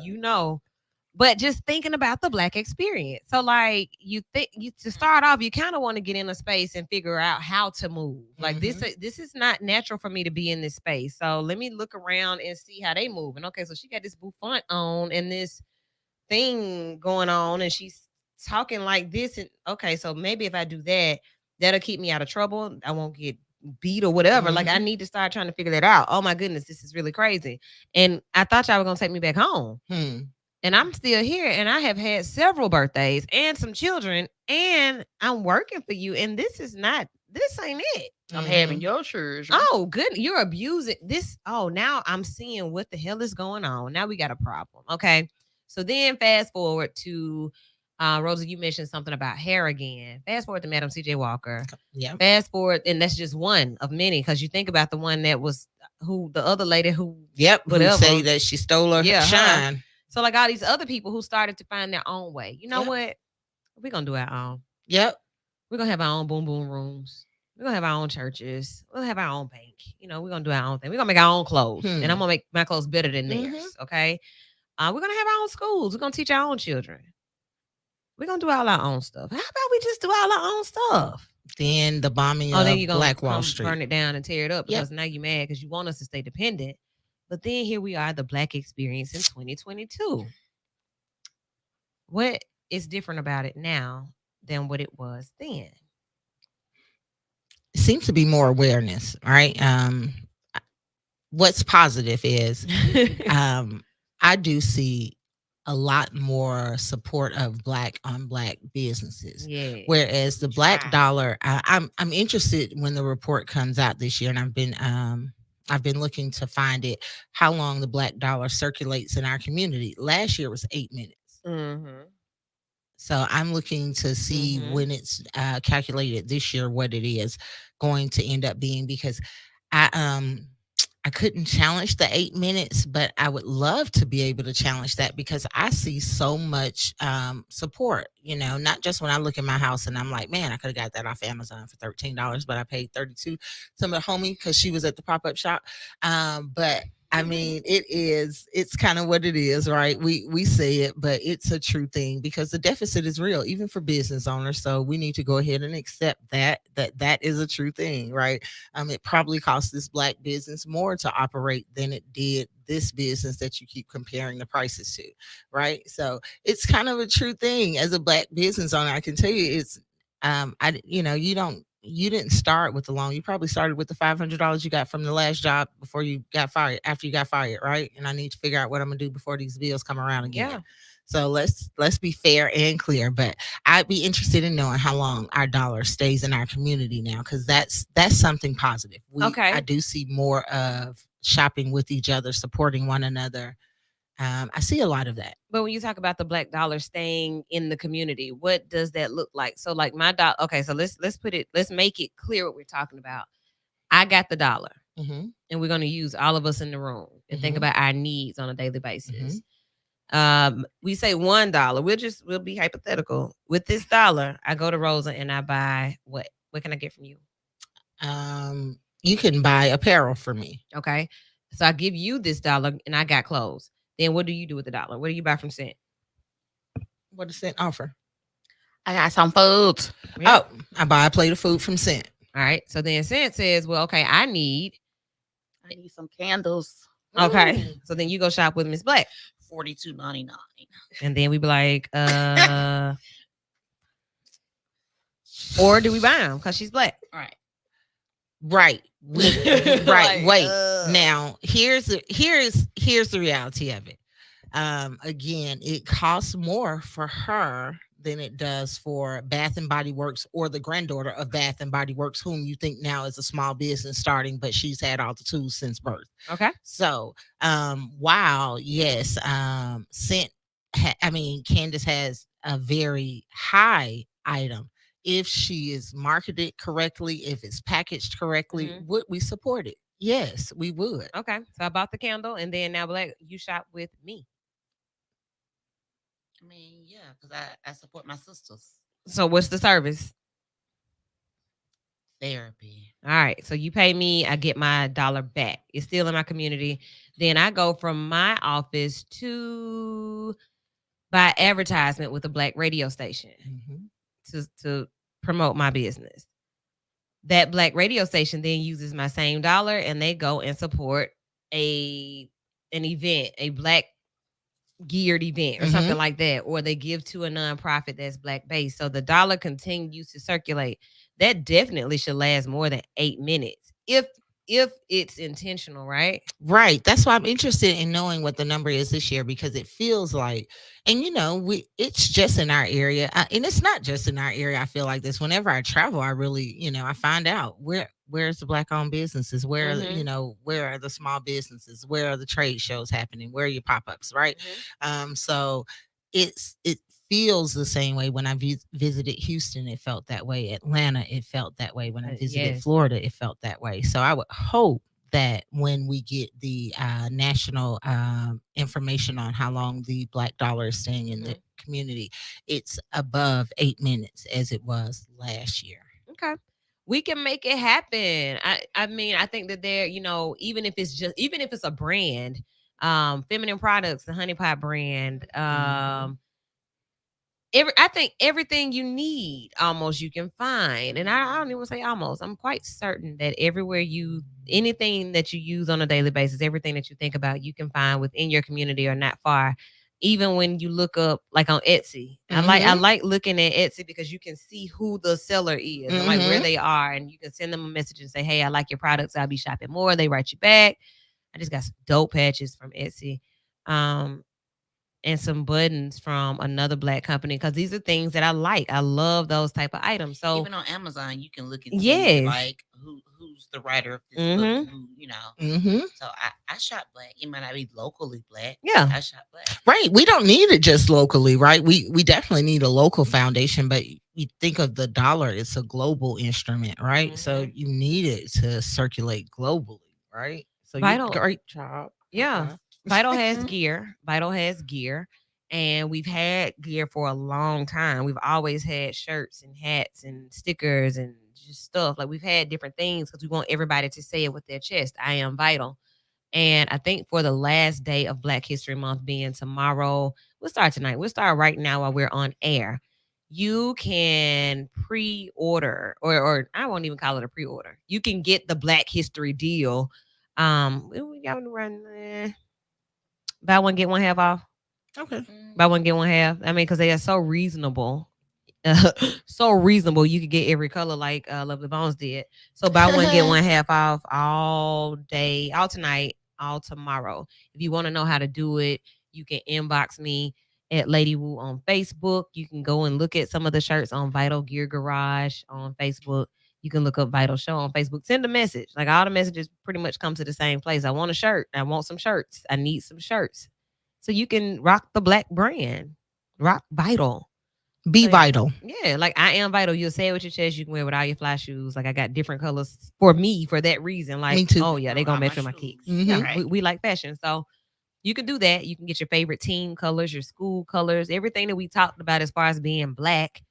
you know. But just thinking about the Black experience. So like to start off, you kind of want to get in a space and figure out how to move. Like this is not natural for me to be in this space. So let me look around and see how they move. And okay, so she got this bouffant on and this thing going on and she's talking like this. And okay, so maybe if I do that, that'll keep me out of trouble. I won't get beat or whatever. Like I need to start trying to figure that out. Oh my goodness, this is really crazy. And I thought y'all were gonna take me back home. And I'm still here and I have had several birthdays and some children and I'm working for you. And this ain't it. I'm having your children. Oh, good. You're abusing this. Oh, now I'm seeing what the hell is going on. Now we got a problem. Okay. So then fast forward to Rosa, you mentioned something about hair again. Fast forward to Madam C.J. Walker. Yeah. Fast forward, and that's just one of many because you think about the one that was the other lady who who say that she stole her shine. So like all these other people who started to find their own way. You know what? We're going to do our own. Yep. We're going to have our own boom boom rooms. We're going to have our own churches. We'll have our own bank. You know, we're going to do our own thing. We're going to make our own clothes. And I'm going to make my clothes better than theirs. Okay? We're going to have our own schools. We're going to teach our own children. We're going to do all our own stuff. How about we just do all our own stuff? Then the bombing of Black Wall Street. Burn it down and tear it up because now you're mad because you want us to stay dependent. But then here we are, the Black experience in 2022. What is different about it now than what it was then? It seems to be more awareness, right? What's positive is I do see a lot more support of Black on Black businesses. Yeah. Whereas the Black dollar, I'm interested when the report comes out this year, and I've been looking to find it, how long the Black dollar circulates in our community. Last year was 8 minutes. So I'm looking to see when it's calculated this year, what it is going to end up being, because I couldn't challenge the 8 minutes, but I would love to be able to challenge that because I see so much support, you know, not just when I look at my house and I'm like, man, I could have got that off Amazon for $13, but I paid $32 to my homie because she was at the pop-up shop. But I mean, it's kind of what it is, right? We say it, but it's a true thing because the deficit is real, even for business owners. So we need to go ahead and accept that is a true thing, right? It probably cost this Black business more to operate than it did this business that you keep comparing the prices to, right? So it's kind of a true thing. As a Black business owner, I can tell you it's, you didn't start with the loan. You probably started with the $500 you got from the last job before you got fired, after you got fired, right? And I need to figure out what I'm gonna do before these bills come around again. Yeah. So let's be fair and clear. But I'd be interested in knowing how long our dollar stays in our community now, because that's something positive. I do see more of shopping with each other, supporting one another. I see a lot of that. But when you talk about the Black dollar staying in the community, what does that look like? So like my dollar, okay, so let's make it clear what we're talking about. I got the dollar, and we're going to use all of us in the room and think about our needs on a daily basis. We say $1. We'll be hypothetical. With this dollar, I go to Rosa and I buy what? What can I get from you? You can buy apparel for me. Okay. So I give you this dollar and I got clothes. Then what do you do with the dollar? What do you buy from Cent? What does Cent offer? I got some food. Oh, I buy a plate of food from Cent. All right. So then Cent says, well, okay, I need some candles. Okay. Ooh. So then you go shop with Miss Black. $42.99. And then we be like, or do we buy them because she's Black? All right. Right. Right. Wait. Now, here's the reality of it. Again, it costs more for her than it does for Bath and Body Works or the granddaughter of Bath and Body Works, whom you think now is a small business starting, but she's had all the tools since birth. Okay. So, while yes, Candace has a very high item. If she is marketed correctly, if it's packaged correctly, would we support it? Yes, we would. Okay. So I bought the candle, and then now, Black, you shop with me. I mean, yeah, because I support my sisters. So what's the service? Therapy. All right. So you pay me, I get my dollar back. It's still in my community. Then I go from my office to buy advertisement with a Black radio station to promote my business. That Black radio station then uses my same dollar, and they go and support an event, a Black geared event or something like that, or they give to a nonprofit that's Black based. So the dollar continues to circulate. That definitely should last more than 8 minutes if it's intentional, right? Right. That's why I'm interested in knowing what the number is this year, because it feels like, and it's just in our area, and it's not just in our area. I feel like this whenever I travel, I really, I find out where's the Black owned businesses, where where are the small businesses, where are the trade shows happening, where are your pop-ups, right? So it feels the same way. When I visited Houston, it felt that way. Atlanta, it felt that way. When I visited Florida, it felt that way. So I would hope that when we get the national information on how long the Black dollar is staying in the community, it's above 8 minutes as it was last year. Okay. We can make it happen. I mean, I think that there, even if it's a brand, feminine products, the Honey Pot brand, I think everything you need almost you can find. And I don't even say almost. I'm quite certain that anything that you use on a daily basis, everything that you think about, you can find within your community or not far. Even when you look up like on Etsy. I like looking at Etsy because you can see who the seller is and like where they are, and you can send them a message and say, "Hey, I like your products. I'll be shopping more." They write you back. I just got some dope patches from Etsy. And some buttons from another Black company, because these are things that I like. I love those type of items. So even on Amazon, you can look and see like who's the writer of this book, and who. So I shop Black. It might not be locally Black. Yeah, I shop Black. Right. We don't need it just locally, right? We definitely need a local foundation, but you think of the dollar, it's a global instrument, right? So you need it to circulate globally, right? So great job. Yeah. Okay. Vital has gear. Vital has gear. And we've had gear for a long time. We've always had shirts and hats and stickers and just stuff. Like, we've had different things because we want everybody to say it with their chest. I am vital. And I think for the last day of Black History Month being tomorrow, we'll start tonight. We'll start right now while we're on air. You can pre-order, or I won't even call it a pre-order. You can get the Black History deal. We got to run buy one, get one half off. Okay. Buy one, get one half. I mean, because they are so reasonable. So reasonable. You could get every color like Lovely Bones did. So buy one, get one half off all day, all tonight, all tomorrow. If you want to know how to do it, you can inbox me at Lady Woo on Facebook. You can go and look at some of the shirts on Vital Gear Garage on Facebook. You can look up Vital Show on Facebook. Send a message. Like, all the messages pretty much come to the same place. I want a shirt. I want some shirts. I need some shirts. So you can rock the Black brand. Rock Vital. Be vital. Yeah, like I am vital. You'll say it with your chest. You can wear it with all your fly shoes. Like, I got different colors for me for that reason. Like, me too. Oh yeah, they gonna match with my kicks. Yeah, we like fashion. So you can do that. You can get your favorite team colors, your school colors, everything that we talked about as far as being Black.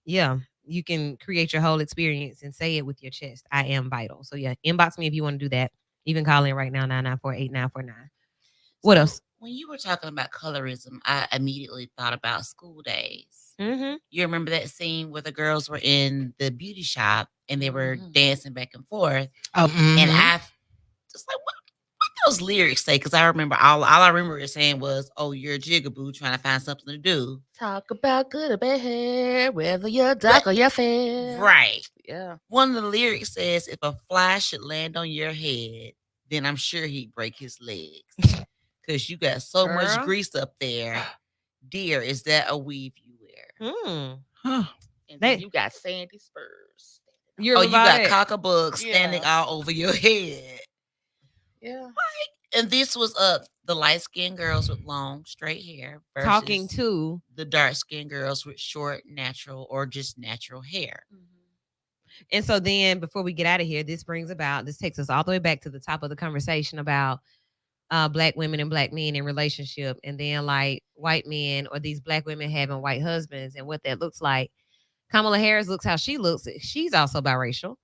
Yeah. You can create your whole experience and say it with your chest. I am vital. So yeah, inbox me if you want to do that. Even call in right now, 994-8949. What else? When you were talking about colorism, I immediately thought about School Days. You remember that scene where the girls were in the beauty shop and they were dancing back and forth? And I just like, what those lyrics say? Because I remember all I remember it saying was, "Oh, you're a jigaboo trying to find something to do. Talk about good or bad hair, whether you're dark or you're fair." Right. Yeah. One of the lyrics says, "If a fly should land on your head, then I'm sure he'd break his legs." because you got so much Girl. grease up there. Dear, is that a weave you wear? Huh. And They- then you got Sandy Spurs. You're Oh, you got it. cockabug standing Yeah. all over your head. Yeah. And this was the light skinned girls with long straight hair versus Talking to. the dark skinned girls with short, natural, or just natural hair. And so then before we get out of here, this takes us all the way back to the top of the conversation about black women and black men in relationship, and then like white men or these black women having white husbands and what that looks like. Kamala Harris looks how she looks. She's also biracial.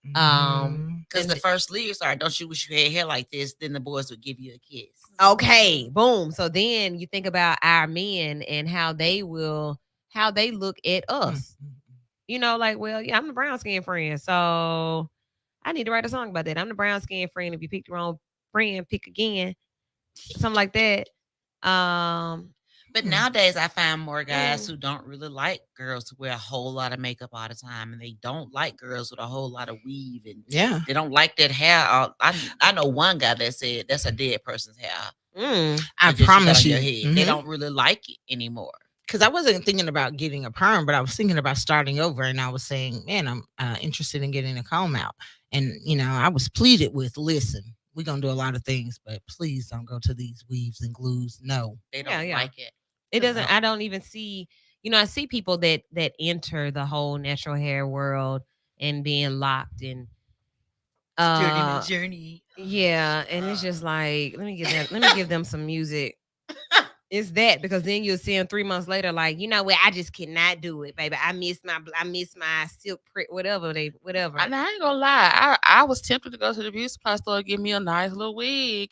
Because the first lyrics are, "Don't you wish you had hair like this? Then the boys would give you a kiss." Okay, boom. So then you think about our men and how they look at us. You know, like, well, yeah, I'm the brown skin friend, so I need to write a song about that. I'm the brown skin friend. If you pick the wrong friend, pick again, something like that. But nowadays, I find more guys who don't really like girls who wear a whole lot of makeup all the time, and they don't like girls with a whole lot of weave, and they don't like that hair. I know one guy that said that's a dead person's hair. I That you got promise on you, your head. They don't really like it anymore. because I wasn't thinking about getting a perm, but I was thinking about starting over, and I was saying, man, I'm interested in getting a comb out. And I was pleaded with, listen, we're gonna do a lot of things, but please don't go to these weaves and glues. No, They don't like it. It doesn't. I don't even see. I see people that enter the whole natural hair world and being locked and journey. Yeah, and it's just like let me give them some music. It's that, because then you'll see them 3 months later, like, you know what, I just cannot do it, baby. I miss my silk print, whatever. And I ain't gonna lie, I was tempted to go to the beauty supply store and give me a nice little wig.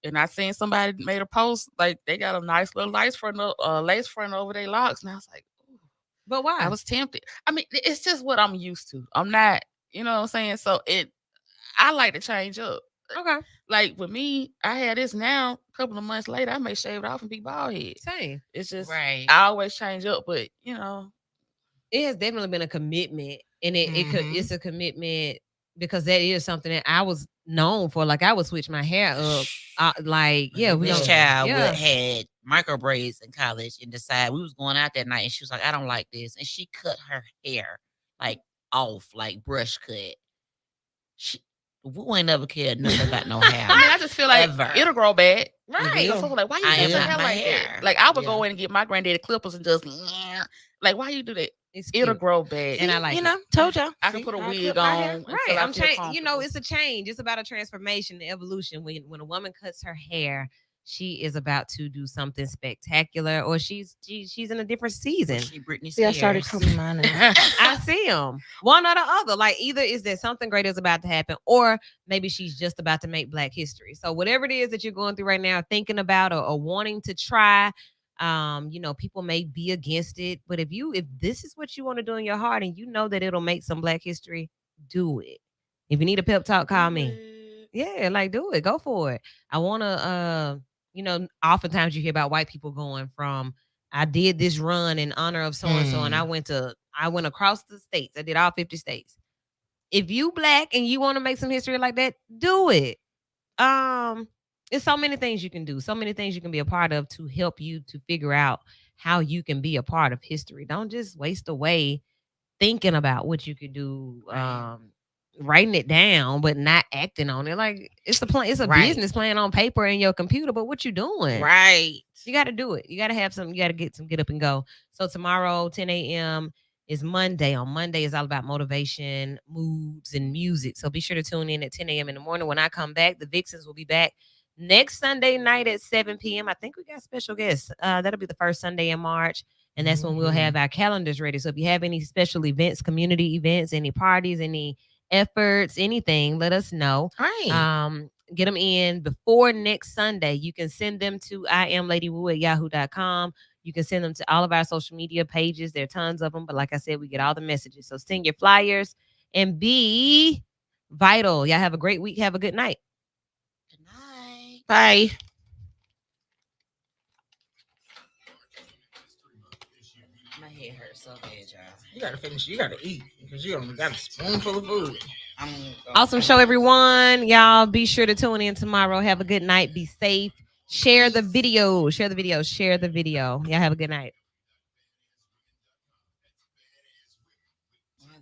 And I seen somebody made a post, like they got a nice little lace front over their locks. And I was like, ooh. But why? I was tempted. I mean, it's just what I'm used to. I'm not, you know what I'm saying? So I like to change up. Okay. Like with me, I had this now. A couple of months later, I may shave it off and be bald head. Same. It's just Right. I always change up, but it has definitely been a commitment, and it's a commitment because that is something that I was known for. Like I would switch my hair up. This child had micro braids in college and decided we was going out that night, and she was like, I don't like this, and she cut her hair like off, like brush cut. We ain't never cared nothing about no hair. I mean, I just feel like it'll grow back. Right. So like, why you cut your hair like that? Like I would go in and get my granddaddy clippers and just like, why you do that? It'll grow back. And I like told y'all. I can put a wig on. Right. I'm changing. It's a change. It's about a transformation, the evolution. When a woman cuts her hair, she is about to do something spectacular, or she's in a different season. She Britney Spears. See, I started combing mine. I see them, one or the other. Like either is there something great is about to happen, or maybe she's just about to make Black history. So whatever it is that you're going through right now, thinking about or wanting to try, people may be against it, but if this is what you want to do in your heart and you know that it'll make some Black history, do it. If you need a pep talk, call me. Yeah, like do it. Go for it. I want to oftentimes you hear about white people going from, I did this run in honor of so-and-so, and I went across the states. I did all 50 states. If you Black and you want to make some history like that, do it. It's so many things you can do, so many things you can be a part of to help you to figure out how you can be a part of history. Don't just waste away thinking about what you could do, writing it down, but not acting on it. Like it's a plan, it's a business plan on paper in your computer, but what you doing? Right. You got to do it. You got to have some, you got to get up and go. So tomorrow, 10 a.m. is Monday. On Monday is all about motivation, moods, and music. So be sure to tune in at 10 a.m. in the morning. When I come back, the Vixens will be back next Sunday night at 7 p.m. I think we got special guests. That'll be the first Sunday in March. And that's when we'll have our calendars ready. So if you have any special events, community events, any parties, any efforts, anything, let us know. Right. Get them in before next Sunday. You can send them to iamladywoo@yahoo.com. You can send them to all of our social media pages. There are tons of them. But like I said, we get all the messages. So send your flyers and be vital. Y'all have a great week. Have a good night. Good night. Bye. My head hurts so bad, y'all. You gotta finish. You gotta eat because you only got a spoonful of food. Awesome show, everyone. Y'all be sure to tune in tomorrow. Have a good night. Be safe. Share the video. Share the video. Share the video. Y'all have a good night.